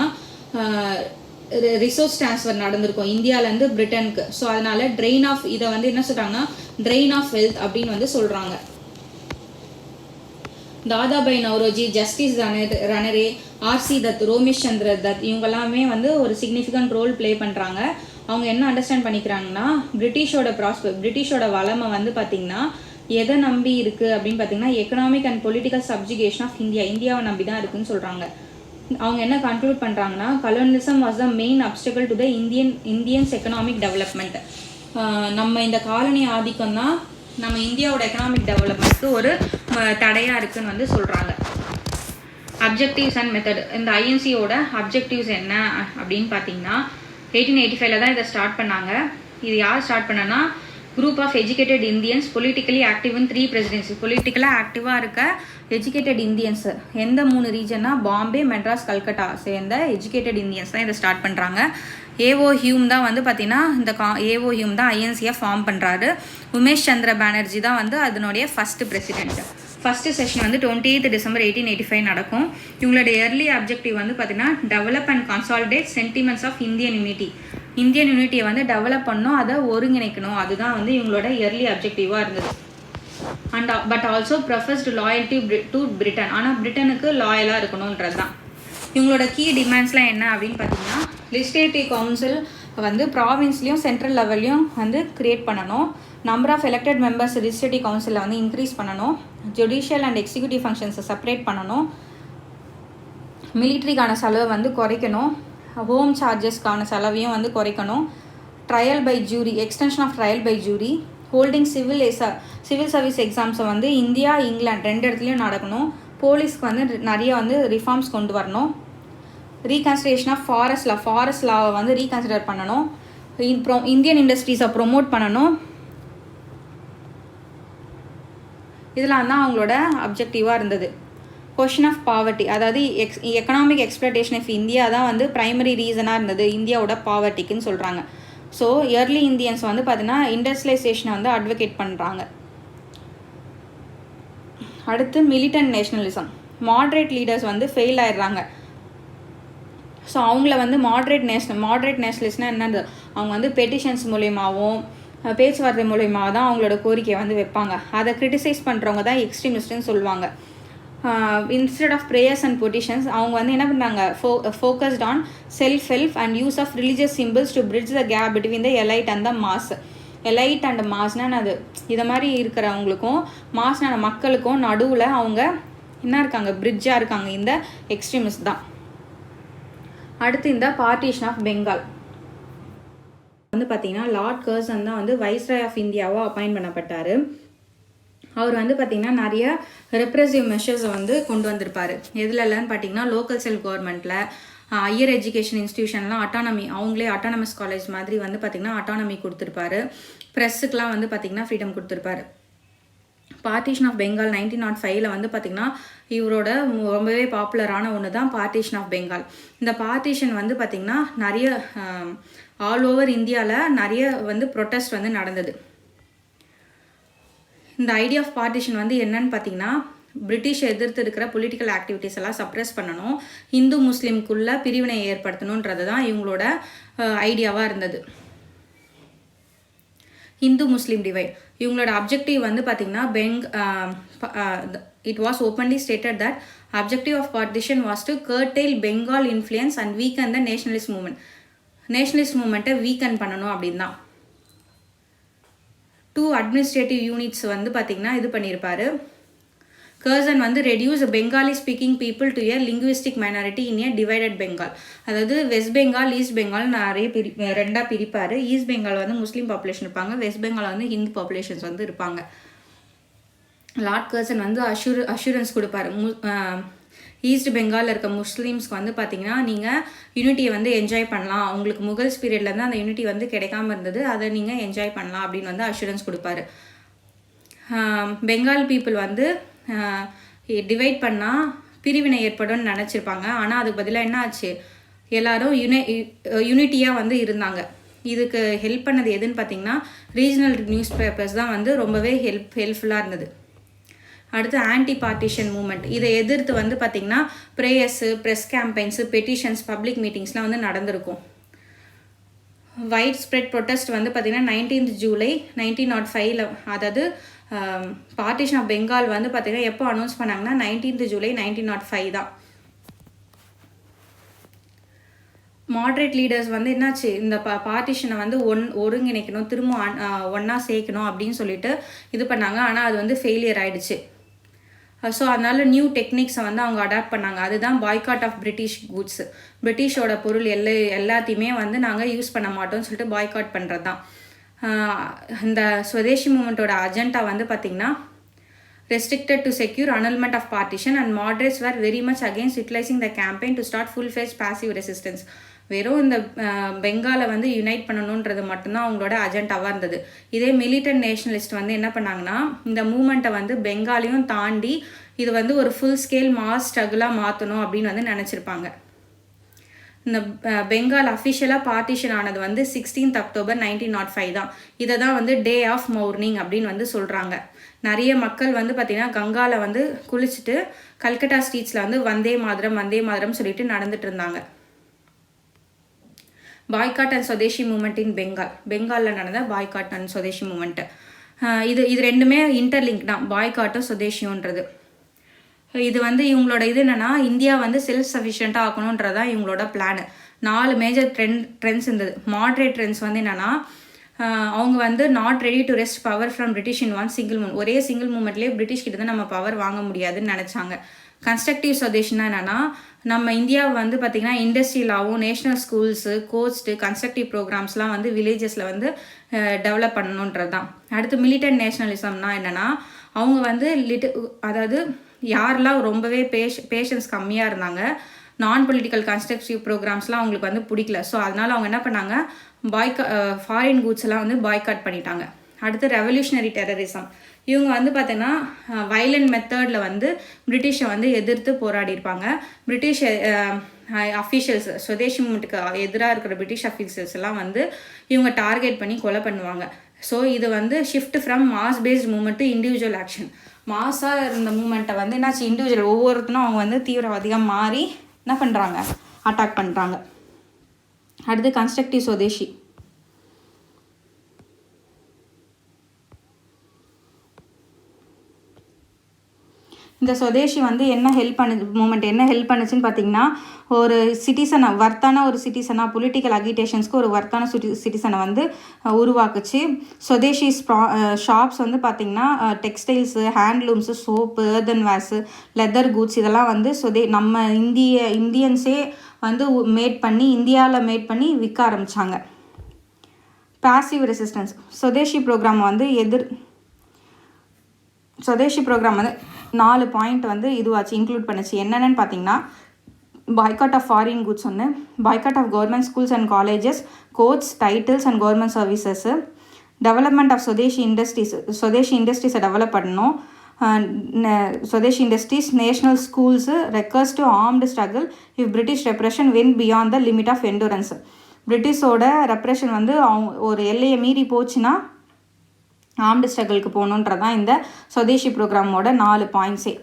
ரிசோர்ஸ் ட்ரான்ஸ்ஃபர் நடந்திருக்கும் இந்தியாவிலேருந்து பிரிட்டனுக்கு. ஸோ அதனால் ட்ரெயின் ஆஃப், இதை வந்து என்ன சொல்கிறாங்கன்னா ட்ரெயின் ஆஃப் வெல்த் அப்படின்னு வந்து சொல்கிறாங்க. தாதாபாய் நவ்ரோஜி, ஜஸ்டிஸ் ரனரே, ஆர்சி தத், ரோமேஷ் சந்திர தத், இவங்கெல்லாமே வந்து ஒரு சிக்னிஃபிகண்ட் ரோல் ப்ளே பண்ணுறாங்க. அவங்க என்ன அண்டர்ஸ்டாண்ட் பண்ணிக்கிறாங்கன்னா, பிரிட்டிஷோட வளமை வந்து பார்த்திங்கன்னா எதை நம்பி இருக்குது அப்படின்னு பார்த்தீங்கன்னா economic and political subjugation of இந்தியாவை நம்பி தான் இருக்குன்னு சொல்கிறாங்க. அவங்க என்ன கன்க்ளூட் பண்ணுறாங்கன்னா, colonialism was the main obstacle to the Indians economic development. நம்ம இந்த காலனி ஆதிக்கம் தான் நம்ம இந்தியாவோட எக்கனாமிக் டெவலப்மெண்ட்க்கு ஒரு தடையாக இருக்குன்னு வந்து சொல்கிறாங்க. அப்ஜெக்டிவ்ஸ் அண்ட் மெத்தட், இந்த ஐஎன்சியோட அப்ஜெக்டிவ்ஸ் என்ன அப்படின்னு பார்த்தீங்கன்னா 1885 தான் இதை ஸ்டார்ட் பண்ணாங்க. இது யார் ஸ்டார்ட் பண்ணனா, group of educated Indians politically active in 3 presidencies. பொலிட்டிக்கலாக ஆக்டிவாக இருக்க எஜுகேட்டட் இந்தியன்ஸ் எந்த 3 ரீஜன்னா, பாம்பே, மெட்ராஸ், கல்கட்டா சேர்ந்த எஜுகேட்டட் இந்தியன்ஸ் தான் இதை ஸ்டார்ட் பண்ணுறாங்க. ஏஓ ஹியூம் தான் வந்து பார்த்திங்கன்னா இந்த ஏஓ ஹியூம் தான் ஐஎன்சியை ஃபார்ம் பண்ணுறாரு. உமேஷ் சந்திர பானர்ஜி தான் வந்து அதனுடைய ஃபஸ்ட்டு பிரசிடென்ட். ஃபஸ்ட்டு செஷன் வந்து 28th December 1885 நடக்கும். இவங்களோட இயர்லி அப்ஜெக்டிவ் வந்து பார்த்திங்கன்னா develop and consolidate sentiments of Indian யூனிட்டியை வந்து டெவலப் பண்ணணும், அதை ஒருங்கிணைக்கணும். அதுதான் வந்து இவங்களோட இயர்லி அப்ஜெக்டிவாக இருந்தது. But also professed loyalty to Britain, ஆனால் பிரிட்டனுக்கு லாயலாக இருக்கணுன்றது தான். இவங்களோட கீ டிமாண்ட்ஸ்லாம் என்ன அப்படின்னு பார்த்தீங்கன்னா, லெஜிஸ்லேட்டிவ் கவுன்சில் வந்து ப்ராவின்ஸ்லேயும் சென்ட்ரல் லெவல்லையும் வந்து க்ரியேட் பண்ணணும். Number of elected members legislative கவுன்சிலில் வந்து இன்க்ரீஸ் பண்ணணும். ஜுடிஷியல் அண்ட் எக்ஸிக்யூட்டிவ் ஃபங்க்ஷன்ஸை செப்பரேட் பண்ணணும். மிலிட்ரிக்கான செலவை வந்து குறைக்கணும். ஹோம் சார்ஜஸ்க்கான செலவையும் வந்து குறைக்கணும். Trial by jury, extension of trial by jury, holding civil service எக்ஸாம்ஸை வந்து இந்தியா இங்கிலாந்து 2 இடத்துலையும் நடக்கணும். போலீஸ்க்கு வந்து நிறைய வந்து ரிஃபார்ம்ஸ் கொண்டு வரணும். ரீகன்சிடரேஷன் ஆஃப் ஃபாரஸ்ட் லாவை வந்து ரீகன்சிடர் பண்ணணும். இந்தியன் இண்டஸ்ட்ரீஸை ப்ரொமோட் பண்ணணும். இதெல்லாம் தான் அவங்களோட அப்ஜெக்டிவாக இருந்தது. கொஷின் ஆஃப் பாவர்ட்டி, அதாவது எக்கனாமிக் எக்ஸ்ப்ளோட்டேஷன் ஆஃப் இந்தியா தான் வந்து ப்ரைமரி ரீசனாக இருந்தது இந்தியாவோட பாவர்ட்டிக்குன்னு சொல்கிறாங்க. ஸோ இயர்லி இந்தியன்ஸ் வந்து பார்த்தீங்கன்னா இண்டஸ்ட்ரியலைசேஷனை வந்து அட்வொகேட் பண்ணுறாங்க. அடுத்து மிலிட்டன்ட் நேஷனலிசம். மாட்ரேட் லீடர்ஸ் வந்து ஃபெயில் ஆயிடுறாங்க. ஸோ அவங்கள வந்து மாட்ரேட் நேஷனலிஸ்ட்னால் என்னது, அவங்க வந்து பெட்டிஷன்ஸ் மூலயமாவும் பேச்சுவார்த்தை மூலயமா தான் அவங்களோட கோரிக்கையை வந்து வைப்பாங்க. அதை கிரிட்டிசைஸ் பண்ணுறவங்க தான் எக்ஸ்ட்ரீமிஸ்ட்னு சொல்லுவாங்க. Instead of prayers and petitions அவங்க வந்து என்ன பண்ணுறாங்க, focused on self help and use of religious symbols to bridge the gap between the elite and the mass. Elite and மாஸ்னால் அது இதை மாதிரி இருக்கிறவங்களுக்கும் மாஸ்னான மக்களுக்கும் நடுவில் அவங்க என்ன இருக்காங்க, பிரிட்ஜாக இருக்காங்க இந்த எக்ஸ்ட்ரீமிஸ்ட் தான். அடுத்து இந்த பார்ட்டிஷன் ஆஃப் பெங்கால் வந்து பார்த்திங்கன்னா லார்ட் கர்சன் தான் வந்து வைஸ்ராய் ஆஃப் இந்தியாவாக அப்பாயிண்ட் பண்ணப்பட்டார். அவர் வந்து பார்த்திங்கன்னா நிறைய ரெப்ரெசிவ் மெஷர்ஸை வந்து கொண்டு வந்திருப்பார். எதுலன்னு பார்த்திங்கன்னா லோக்கல் செல்ஃப் கவர்மெண்ட்டில் ஹையர் எஜுகேஷன் இன்ஸ்டியூஷன்லாம் அவங்களே அட்டானமஸ் காலேஜ் மாதிரி வந்து பார்த்திங்கன்னா அட்டானமி கொடுத்துருப்பாரு. ப்ரெஸ்ஸுக்கெலாம் வந்து பார்த்திங்கன்னா ஃப்ரீடம் கொடுத்துருப்பாரு. பார்ட்டிஷன் ஆஃப் பெங்கால் 1905 வந்து பார்த்திங்கன்னா இவரோட ரொம்பவே பாப்புலரான ஒன்று தான் பார்ட்டிஷன் ஆஃப் பெங்கால். இந்த பார்ட்டிஷன் வந்து பார்த்திங்கன்னா நிறைய ஆல் ஓவர் இந்தியாவில் நிறைய வந்து ப்ரொட்டஸ்ட் வந்து நடந்தது. இந்த ஐடியா ஆஃப் பார்ட்டிஷன் வந்து என்னன்னு பார்த்தீங்கன்னா பிரிட்டிஷ் எதிர்த்து இருக்கிற பொலிட்டிக்கல் ஆக்டிவிட்டீஸ் எல்லாம் சப்ரெஸ் பண்ணணும், இந்து முஸ்லீம்குள்ள பிரிவினை ஏற்படுத்தணுன்றது தான் இவங்களோட ஐடியாவாக இருந்தது. இந்து முஸ்லீம் டிவைட் இவங்களோட அப்ஜெக்டிவ் வந்து பார்த்திங்கன்னா it was openly stated that objective of partition was to curtail Bengal influence and weaken the nationalist movement வீக்கன் பண்ணணும் அப்படின்னு தான். 2 அட்மினிஸ்ட்ரேட்டிவ் யூனிட்ஸ் வந்து பார்த்திங்கன்னா இது பண்ணியிருப்பார். கர்சன் வந்து reduce Bengali speaking people to A linguistic minority in A divided Bengal. அதாவது west Bengal east Bengal நிறைய ரெண்டாக பிரிப்பார். ஈஸ்ட் பெங்கால் வந்து முஸ்லீம் பாப்புலேஷன் இருப்பாங்க, வெஸ்ட் பெங்கால் வந்து ஹிந்து பாப்புலேஷன்ஸ் வந்து இருப்பாங்க. லார்ட் கர்சன் வந்து அஷூரன்ஸ் கொடுப்பாரு, ஈஸ்ட் பெங்காலில் இருக்க முஸ்லீம்ஸ்க்கு வந்து பார்த்திங்கன்னா நீங்கள் யூனிட்டியை வந்து என்ஜாய் பண்ணலாம், உங்களுக்கு முகல்ஸ் பீரியட்லேருந்து அந்த யூனிட்டி வந்து கிடைக்காம இருந்தது, அதை நீங்கள் என்ஜாய் பண்ணலாம் அப்படின்னு வந்து அஷூரன்ஸ் கொடுப்பாரு. பெங்கால் பீப்புள் வந்து டிவைட் பண்ணால் பிரிவினை ஏற்படும்னு நினச்சிருப்பாங்க. ஆனால் அதுக்கு பதிலாக என்ன ஆச்சு, எல்லோரும் யூனிட்டியாக வந்து இருந்தாங்க. இதுக்கு ஹெல்ப் பண்ணது எதுன்னு பார்த்திங்கன்னா ரீஜனல் நியூஸ் பேப்பர்ஸ் தான் வந்து ரொம்பவே ஹெல்ப்ஃபுல்லாக இருந்தது. அடுத்து ஆன்டி பார்ட்டிஷன் மூமெண்ட், இதை எதிர்த்து வந்து பார்த்திங்கன்னா prayers, press campaigns, petitions, public மீட்டிங்ஸ்லாம் வந்து நடந்திருக்கும். வைட் ஸ்ப்ரெட் ப்ரொட்டஸ்ட் வந்து பார்த்திங்கன்னா 19th ஜூலை 1905 அதாவது பார்ட்டிஷன் ஆஃப் பெங்கால் வந்து பார்த்திங்கன்னா எப்போ அனௌன்ஸ் பண்ணாங்கன்னா 19th ஜூலை 1905 தான். மாட்ரேட் லீடர்ஸ் வந்து என்னாச்சு, இந்த பார்ட்டிஷனை வந்து ஒருங்கிணைக்கணும், திரும்ப ஒன்றா சேர்க்கணும் அப்படின்னு சொல்லிட்டு இது பண்ணாங்க. ஆனால் அது வந்து ஃபெயிலியர் ஆகிடுச்சு. ஸோ அதனால் நியூ டெக்னிக்ஸை வந்து அவங்க அடாப்ட் பண்ணாங்க. அதுதான் பாய்காட் ஆஃப் பிரிட்டிஷ் குட்ஸ். பிரிட்டிஷோட பொருள் எல்லாத்தையுமே வந்து நாங்கள் யூஸ் பண்ண மாட்டோம்னு சொல்லிட்டு பாய்காட் பண்ணுறது தான். இந்த ஸ்வதேஷி மூமெண்ட்டோட அஜெண்டா வந்து பார்த்திங்கன்னா restricted to secure annulment of partition and moderates were very much against utilizing the campaign to start full-fledged passive resistance. வெறும் இந்த பெங்காலை வந்து யுனைட் பண்ணணுன்றது மட்டும்தான் அவங்களோட அஜெண்டாவாக இருந்தது. இதே மிலிட்டன்ட் நேஷனலிஸ்ட் வந்து என்ன பண்ணாங்கன்னா இந்த மூமெண்ட்டை வந்து பெங்காலையும் தாண்டி இது வந்து ஒரு ஃபுல் ஸ்கேல் மாஸ் ஸ்ட்ரகிளாக மாற்றணும் அப்படின்னு வந்து நினச்சிருப்பாங்க. இந்த பெங்கால் அஃபிஷியலாக பார்ட்டிஷன் ஆனது வந்து 16th October 1905 தான். இதை தான் வந்து டே ஆஃப் மௌர்னிங் அப்படின்னு வந்து சொல்கிறாங்க. நிறைய மக்கள் வந்து பார்த்திங்கன்னா கங்காவில் வந்து குளிச்சுட்டு கல்கட்டா ஸ்ட்ரீட்ஸில் வந்து வந்தே மாதரம் சொல்லிட்டு நடந்துட்டு இருந்தாங்க. பாய்காட் அண்ட் ஸ்வதேஷி மூமெண்ட் இன் பெங்காலில் நடந்த பாய்காட் அண்ட் ஸ்வதேஷி மூமெண்ட்டு இது ரெண்டுமே இன்டர்லிங்க் தான், பாய்காட்டும் ஸ்வதேஷியோன்றது. இது வந்து இவங்களோட இது என்னென்னா இந்தியா வந்து செல்ஃப் சஃபிஷியண்ட்டாக ஆக்கணுன்றதான் இவங்களோட பிளான். 4 மேஜர் ட்ரெண்ட்ஸ் இருந்தது. மாட்ரேட் ட்ரெண்ட்ஸ் வந்து என்னென்னா அவங்க வந்து not ready to rest power from British in one single ஒரே சிங்கிள் மூமெண்ட்லேயே பிரிட்டிஷ் கிட்ட தான் நம்ம பவர் வாங்க முடியாதுன்னு நினச்சாங்க. கன்ஸ்ட்ரக்டிவ் ஸ்வதேஷ்னா என்னென்னா நம்ம இந்தியாவை வந்து பார்த்திங்கன்னா இண்டஸ்ட்ரியலாகவும் நேஷ்னல் ஸ்கூல்ஸு கோஸ்ட்டு கன்ஸ்ட்ரக்டிவ் ப்ரோக்ராம்ஸ்லாம் வந்து வில்லேஜஸில் வந்து டெவலப் பண்ணணுன்றது தான். அடுத்து மிலிட்டன்ட் நேஷனலிசம்னா என்னென்னா, அவங்க வந்து அதாவது யாரெல்லாம் ரொம்பவே பேஷன்ஸ் கம்மியாக இருந்தாங்க, நான் பொலிட்டிக்கல் கன்ஸ்ட்ரக்டிவ் ப்ரோக்ராம்ஸ்லாம் அவங்களுக்கு வந்து பிடிக்கல. ஸோ அதனால் அவங்க என்ன பண்ணாங்க, ஃபாரின் கூட்ஸ் எல்லாம் வந்து பாய்காட் பண்ணிட்டாங்க. அடுத்து ரெவல்யூஷனரி டெரரிசம். இவங்க வந்து பார்த்தீங்கன்னா வைலண்ட் மெத்தடில் வந்து பிரிட்டிஷை வந்து எதிர்த்து போராடியிருப்பாங்க. பிரிட்டிஷ் அஃபீஷியல்ஸ், சுதேசி மூமெண்ட்டுக்கு எதிராக இருக்கிற பிரிட்டிஷ் அஃபீஷியல்ஸ் எல்லாம் வந்து இவங்க டார்கெட் பண்ணி கொலை பண்ணுவாங்க. ஸோ இது வந்து shift from mass based movement to individual action. மாஸாக இருந்த மூமெண்ட்டை வந்து என்னாச்சு, இண்டிவிஜுவல் ஒவ்வொருத்தனும் அவங்க வந்து தீவிரவாதியாக மாறி என்ன பண்ணுறாங்க, அட்டாக் பண்ணுறாங்க. அடுத்து கன்ஸ்ட்ரக்டிவ் சுதேசி. இந்த சுதேசி வந்து என்ன ஹெல்ப் பண்ணுச்சுன்னு பார்த்தீங்கன்னா, ஒரு சிட்டிசனை வர்த்தான ஒரு சிட்டிசனாக பொலிட்டிக்கல் அகிடேஷன்ஸ்க்கு ஒரு வர்த்தான சிட்டிசனை வந்து உருவாக்குச்சு. சுதேசி ஷாப்ஸ் வந்து பார்த்திங்கன்னா textiles, handlooms, soap, earthen wares, leather goods இதெல்லாம் வந்து நம்ம இந்தியன்ஸே வந்து இந்தியாவில் மேட் பண்ணி விற்க ஆரம்பித்தாங்க. Passive resistance. சுதேசி ப்ரோக்ராம் வந்து சுதேசி ப்ரோக்ராம் வந்து 4 பாயிண்ட் வந்து இதுவாச்சு இன்க்ளூட் பண்ணுச்சு. என்னென்னு பார்த்தீங்கன்னா, பாய்காட் ஆஃப் ஃபாரின் குட்ஸ் ஒன்று, boycott of government schools and colleges, courts, titles and government services, development of swadeshi இண்டஸ்ட்ரீஸை டெவலப் பண்ணணும். Swadeshi industries, national schools, recourse to armed struggle if British repression went beyond the limit of endurance. பிரிட்டிஷோட repression வந்து அவங்க ஒரு எல்லையை மீறி போச்சுன்னா armed ஸ்ட்ரகிளுக்கு போகணுன்றதான் இந்த சுதேசி ப்ரோக்ராமோட 4 பாயிண்ட்ஸே.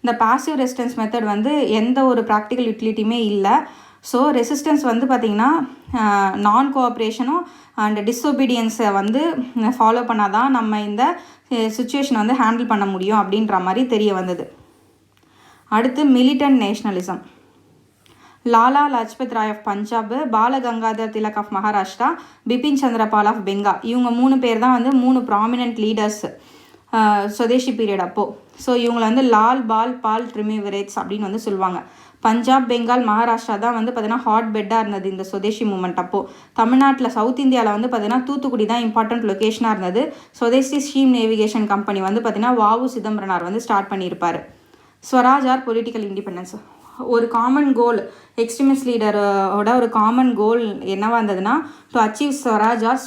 இந்த பாசிவ் ரெசிஸ்டன்ஸ் மெத்தட் வந்து எந்த ஒரு ப்ராக்டிக்கல் யூட்டிலிட்டியுமே இல்லை. ஸோ ரெசிஸ்டன்ஸ் வந்து பார்த்திங்கன்னா நான் கோஆப்ரேஷனும் அண்ட் டிஸ்ஒபீடியன்ஸை வந்து ஃபாலோ பண்ணால் தான் நம்ம இந்த சுச்சுவேஷனை வந்து ஹேண்டில் பண்ண முடியும் அப்படின்ற மாதிரி தெரிய வந்தது. அடுத்து militant nationalism. Lala Lajpat Rai of Punjab, Bal Gangadhar Tilak of Maharashtra, Bipin Chandrapal of Bengal, இவங்க 3 பேர் தான் வந்து 3 ப்ராமினென்ட் லீடர்ஸ் சுதேசி பீரியட் அப்போது. ஸோ இவங்களை வந்து லால் பால் பால் ட்ரிமிவிரேட்ஸ் அப்படின்னு வந்து சொல்லுவாங்க. பஞ்சாப், பெங்கால், மகாராஷ்டிரா தான் வந்து பார்த்தீங்கன்னா ஹாட் பெட்டாக இருந்தது இந்த சுதேசி மூமெண்ட் அப்போது. தமிழ்நாட்டில் சவுத் இந்தியாவில் வந்து பார்த்தீங்கன்னா தூத்துக்குடி தான் இம்பார்ட்டன்ட் லொக்கேஷனாக இருந்தது. சுதேசி ஸ்டீம் நேவிகேஷன் கம்பெனி வந்து பார்த்தீங்கன்னா வாவு சிதம்பரனார் வந்து ஸ்டார்ட் பண்ணியிருப்பார். Swaraj or political independence. ஒரு காமன் கோல், எக்ஸ்ட்ரீமிஸ்ட் லீடரோட ஒரு காமன் கோல் என்னவா இருந்ததுன்னா, to achieve swaraj or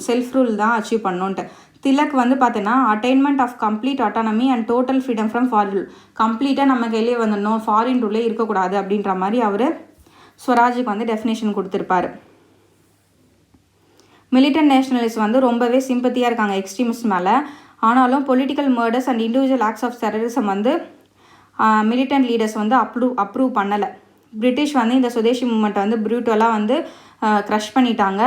self rule தான் அச்சீவ் பண்ணணுன்ட்டு. திலக் வந்து பார்த்தீங்கன்னா attainment of complete autonomy and total freedom from foreign rule. கம்ப்ளீட்டாக நம்ம கையிலே வந்துடணும், ஃபாரின் ரூலே இருக்கக்கூடாது அப்படின்ற மாதிரி அவர் ஸ்வராஜுக்கு வந்து டெஃபினேஷன் கொடுத்துருப்பார். மிலிட்டன்ட் நேஷனலிஸ்ட் வந்து ரொம்பவே சிம்பத்தியாக இருக்காங்க எக்ஸ்ட்ரீமிஸ்ட் மேலே. ஆனாலும் political murders and individual acts of terrorism வந்து மிலிட்டன்ட் லீடர்ஸ் வந்து அப்ரூவ் பண்ணலை. பிரிட்டிஷ் வந்து இந்த சுதேசி மூமெண்ட்டை வந்து ப்ரூட்டலாக வந்து க்ரஷ் பண்ணிட்டாங்க.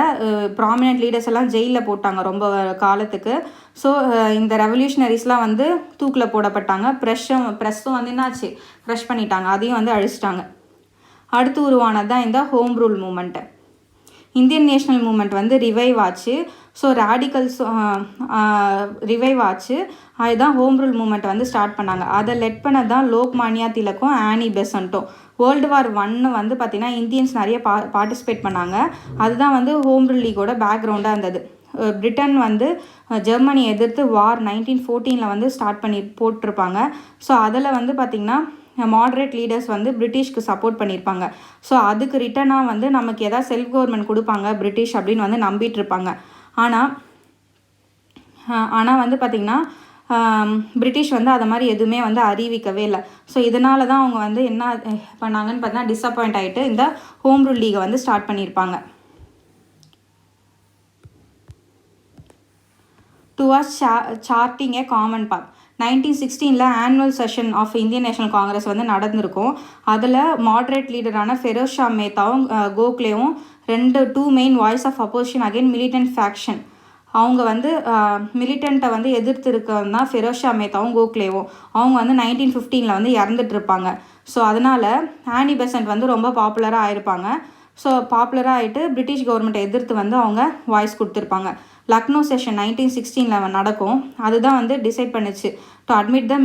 ப்ராமினென்ட் லீடர்ஸ் எல்லாம் ஜெயிலில் போட்டாங்க ரொம்ப காலத்துக்கு. ஸோ இந்த ரெவல்யூஷனரிஸ்லாம் வந்து தூக்கில் போடப்பட்டாங்க. ப்ரெஸ்ஸும் வந்து என்னாச்சு, க்ரஷ் பண்ணிட்டாங்க, அதையும் வந்து அழிச்சிட்டாங்க. அடுத்து உருவானது தான் இந்த home rule movement. Indian national movement வந்து ரிவைவ் ஆச்சு. ஸோ ரேடிக்கல்ஸ் ரிவைவ் ஆச்சு. அதுதான் ஹோம் ரூல் மூமெண்ட்டை வந்து ஸ்டார்ட் பண்ணாங்க. அதை லெட் பண்ணது தான் லோக்மானியா திலக்கும் ஆனி பெசண்ட்டும். வேர்ல்டு வார் 1 வந்து பார்த்திங்கன்னா இந்தியன்ஸ் நிறைய பார்ட்டிசிபேட் பண்ணாங்க. அதுதான் வந்து ஹோம் ரூல் லீகோட பேக்ரவுண்டாக இருந்தது. பிரிட்டன் வந்து ஜெர்மனி எதிர்த்து வார் 1914 வந்து ஸ்டார்ட் போட்டிருப்பாங்க. ஸோ அதில் வந்து பார்த்திங்கன்னா மாடரேட் லீடர்ஸ் வந்து பிரிட்டிஷ்க்கு சப்போர்ட் பண்ணியிருப்பாங்க. ஸோ அதுக்கு ரிட்டனாக வந்து நமக்கு எதாவது செல்ஃப் கவர்மெண்ட் கொடுப்பாங்க பிரிட்டிஷ் அப்படின்னு வந்து நம்பிட்டு இருப்பாங்க. ஆனால் வந்து பார்த்திங்கன்னா பிரிட்டிஷ் வந்து அதை மாதிரி எதுவுமே வந்து அறிவிக்கவே இல்லை. ஸோ இதனால தான் அவங்க வந்து என்ன பண்ணாங்கன்னு பார்த்தீங்கன்னா டிஸப்பாயிண்ட் ஆகிட்டு இந்த ஹோம் ரூல் லீகை வந்து ஸ்டார்ட் பண்ணியிருப்பாங்க. Towards charting a common path. 1916 annual session of Indian National Congress வந்து நடந்திருக்கும். அதில் மாடரேட் லீடரான ஃபெரோஸ் ஷா மேத்தாவும் கோக்லேவும் 2 main voice of opposition again militant faction. அவங்க வந்து மிலிட்டண்ட்டை வந்து எதிர்த்து இருக்கவங்க ஃபெரோஸ் ஷா மேத்தாவும் கோக்லேவும். அவங்க வந்து 1915 வந்து இறந்துட்டுருப்பாங்க. ஸோ அதனால் ஆனி பெசன்ட் வந்து ரொம்ப பாப்புலராக ஆயிருப்பாங்க. ஸோ பாப்புலராக ஆகிட்டு பிரிட்டிஷ் கவர்மெண்ட்டை எதிர்த்து வந்து அவங்க வாய்ஸ் கொடுத்துருப்பாங்க. லக்னோ செஷன் 1916 நடக்கும். அதுதான் வந்து டிசைட் பண்ணிச்சு to admit the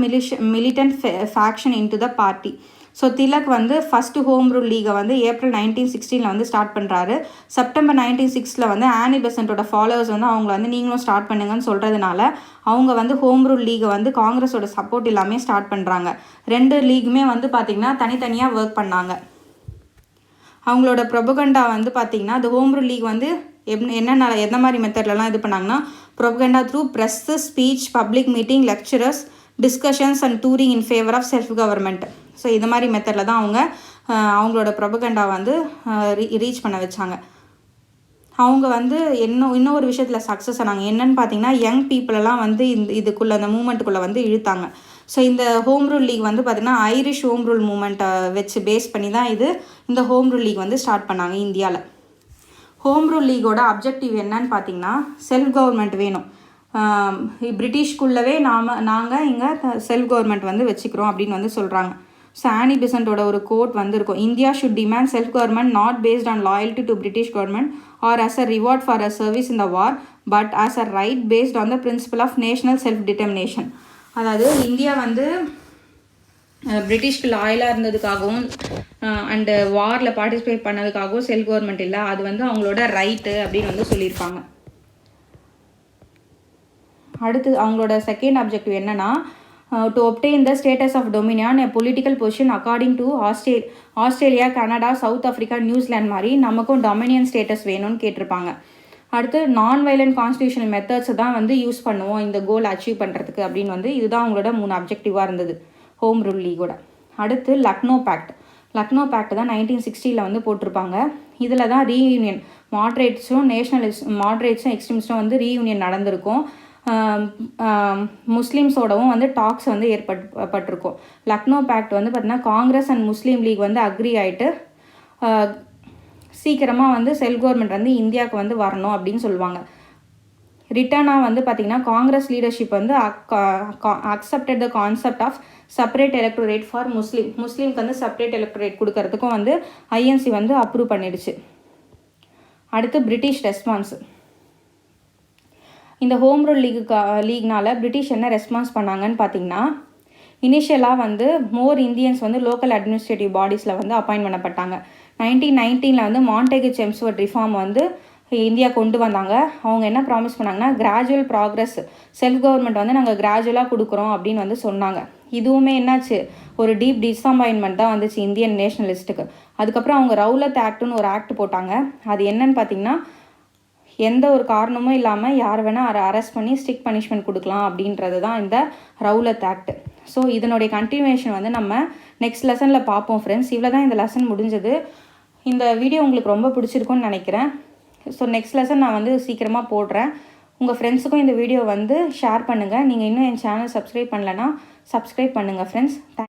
militant faction in to the party. So Tilak வந்து ஃபஸ்ட்டு ஹோம் ரூல் லீகை வந்து ஏப்ரல் 1916 வந்து ஸ்டார்ட் பண்ணுறாரு. செப்டம்பர் 1906 வந்து ஆனி பெசன்ட்டோட ஃபாலோவர்ஸ் வந்து அவங்கள வந்து நீங்களும் ஸ்டார்ட் பண்ணுங்கன்னு சொல்கிறதுனால அவங்க வந்து ஹோம் ரூல் லீகை வந்து காங்கிரஸோட சப்போர்ட் இல்லாமல் ஸ்டார்ட் பண்ணுறாங்க. 2 லீகுமே வந்து பார்த்திங்கன்னா தனித்தனியாக ஒர்க் பண்ணாங்க. அவங்களோட ப்ரொபகண்டா வந்து பார்த்திங்கன்னா அந்த ஹோம் ரூல் லீக் வந்து எந்த மாதிரி மெத்தட்லலாம் இது பண்ணாங்கன்னா propaganda through press, speech, public meeting, lecturers, discussions and touring in favour of self government. So இது மாதிரி மெத்தடில் தான் அவங்களோட ப்ரொபகண்டா வந்து ரீச் பண்ண வச்சாங்க. அவங்க வந்து இன்னொரு விஷயத்தில் சக்ஸஸ் ஆனாங்க. என்னன்னு பார்த்தீங்கன்னா யங் பீப்புளெல்லாம் வந்து இதுக்குள்ளே அந்த மூமெண்ட்டுக்குள்ளே வந்து இழுத்தாங்க. ஸோ இந்த ஹோம் ரூல் லீக் வந்து பார்த்திங்கன்னா ஐரிஷ் ஹோம் ரூல் மூமெண்ட்டை வச்சு பேஸ் பண்ணி தான் இந்த ஹோம் ரூல் லீக் வந்து ஸ்டார்ட் பண்ணாங்க இந்தியாவில். ஹோம் ரூல் லீகோட அப்ஜெக்டிவ் என்னன்னு பார்த்தீங்கன்னா செல்ஃப் கவர்மெண்ட் வேணும், பிரிட்டிஷ்குள்ளவே நாங்கள் இங்கே செல்ஃப் கவர்மெண்ட் வந்து வச்சுக்கிறோம் அப்படின்னு வந்து சொல்கிறாங்க. ஸோ ஆனி பெசன்ட்டோட ஒரு கோட் வந்து இருக்கும், India should demand self government not based on loyalty to British government or as a reward for a service in the war but as a right based on the principle of national self determination. அதாவது India வந்து பிரிட்டிஷ்க்கு லாயலாக இருந்ததுக்காகவும் and வாரில் participate பண்ணதுக்காகவும் self government இல்லை, அது வந்து அவங்களோட ரைட்டு அப்படின்னு வந்து சொல்லியிருப்பாங்க. அடுத்து அவங்களோட செகண்ட் அப்ஜெக்டிவ் என்னென்னா to obtain the status of dominion a political position according to Australia, Canada, south Africa, New Zealand மாதிரி நமக்கும் டொமினியன் ஸ்டேட்டஸ் வேணும்னு கேட்டிருப்பாங்க. அடுத்து நான் வைலண்ட் கான்ஸ்டியூஷனல் மெத்தட்ஸை தான் வந்து யூஸ் பண்ணுவோம் இந்த கோல் அச்சீவ் பண்ணுறதுக்கு அப்படின்னு வந்து இதுதான் அவங்களோட 3 அப்ஜெக்டிவாக இருந்தது ஹோம் ரூல் லீகோட. அடுத்து லக்னோ பேக்ட் தான் 1960 வந்து போட்டிருப்பாங்க. இதில் தான் ரீயூனியன் மாட்ரேட்ஸும் எக்ஸ்ட்ரீமிஸ்டும் வந்து ரீயூனியன் நடந்திருக்கும். முஸ்லீம்ஸோடவும் வந்து டாக்ஸ் வந்து ஏற்பட்டிருக்கும். லக்னோ பேக்ட் வந்து பார்த்திங்கன்னா காங்கிரஸ் அண்ட் முஸ்லீம் லீக் வந்து அக்ரி ஆகிட்டு சீக்கிரமாக வந்து செல்ஃப் கவர்மெண்ட் வந்து இந்தியாவுக்கு வந்து வரணும் அப்படின்னு சொல்லுவாங்க. ரிட்டர்னாக வந்து பார்த்திங்கன்னா காங்கிரஸ் லீடர்ஷிப் வந்து accepted the concept of separate electorate for முஸ்லீம்க்கு வந்து செப்பரேட் எலக்டோரேட் கொடுக்கறதுக்கும் வந்து ஐஎன்சி வந்து அப்ரூவ் பண்ணிடுச்சு. அடுத்து பிரிட்டிஷ் ரெஸ்பான்ஸ். இந்த ஹோம் ரூல் லீக்னால் பிரிட்டிஷ் என்ன ரெஸ்பான்ஸ் பண்ணாங்கன்னு பார்த்தீங்கன்னா இனிஷியலாக வந்து மோர் இந்தியன்ஸ் வந்து லோக்கல் அட்மினிஸ்ட்ரேட்டிவ் பாடிஸில் வந்து அப்பாயின்ட் பண்ணப்பட்டாங்க. 1919 வந்து மாண்டேகு செம்ஸ்வர்த் ரிஃபார்ம் வந்து இந்தியா கொண்டு வந்தாங்க. அவங்க என்ன ப்ராமிஸ் பண்ணாங்கன்னா கிராஜுவல் ப்ராக்ரஸ், செல்ஃப் கவர்மெண்ட் வந்து நாங்கள் கிராஜுவலாக கொடுக்குறோம் அப்படின்னு வந்து சொன்னாங்க. இதுவுமே என்னாச்சு, ஒரு டீப் டிஸப்பாயின்மெண்ட் தான் வந்துச்சு இந்தியன் நேஷனலிஸ்ட்டுக்கு. அதுக்கப்புறம் அவங்க ரவுலத் ஆக்ட்னு ஒரு ஆக்ட் போட்டாங்க. அது என்னன்னு பார்த்தீங்கன்னா எந்த ஒரு காரணமும் இல்லாமல் யார் வேணால் அரெஸ்ட் பண்ணி ஸ்ட்ரிக்ட் பனிஷ்மெண்ட் கொடுக்கலாம் அப்படின்றது தான் இந்த ரவுலத் ஆக்ட். ஸோ இதனுடைய கண்டினியூஷன் வந்து நம்ம நெக்ஸ்ட் லெசனில் பார்ப்போம் ஃப்ரெண்ட்ஸ். இவ்வளோ தான் இந்த லெசன் முடிஞ்சது. இந்த வீடியோ உங்களுக்கு ரொம்ப பிடிச்சிருக்குன்னு நினைக்கிறேன். ஸோ நெக்ஸ்ட் லெசன் நான் வந்து சீக்கிரமாக போடுறேன். உங்கள் ஃப்ரெண்ட்ஸுக்கும் இந்த வீடியோ வந்து ஷேர் பண்ணுங்கள். நீங்கள் இன்னும் என் சேனல் சப்ஸ்கிரைப் பண்ணலைன்னா சப்ஸ்கிரைப் பண்ணுங்கள் ஃப்ரெண்ட்ஸ்.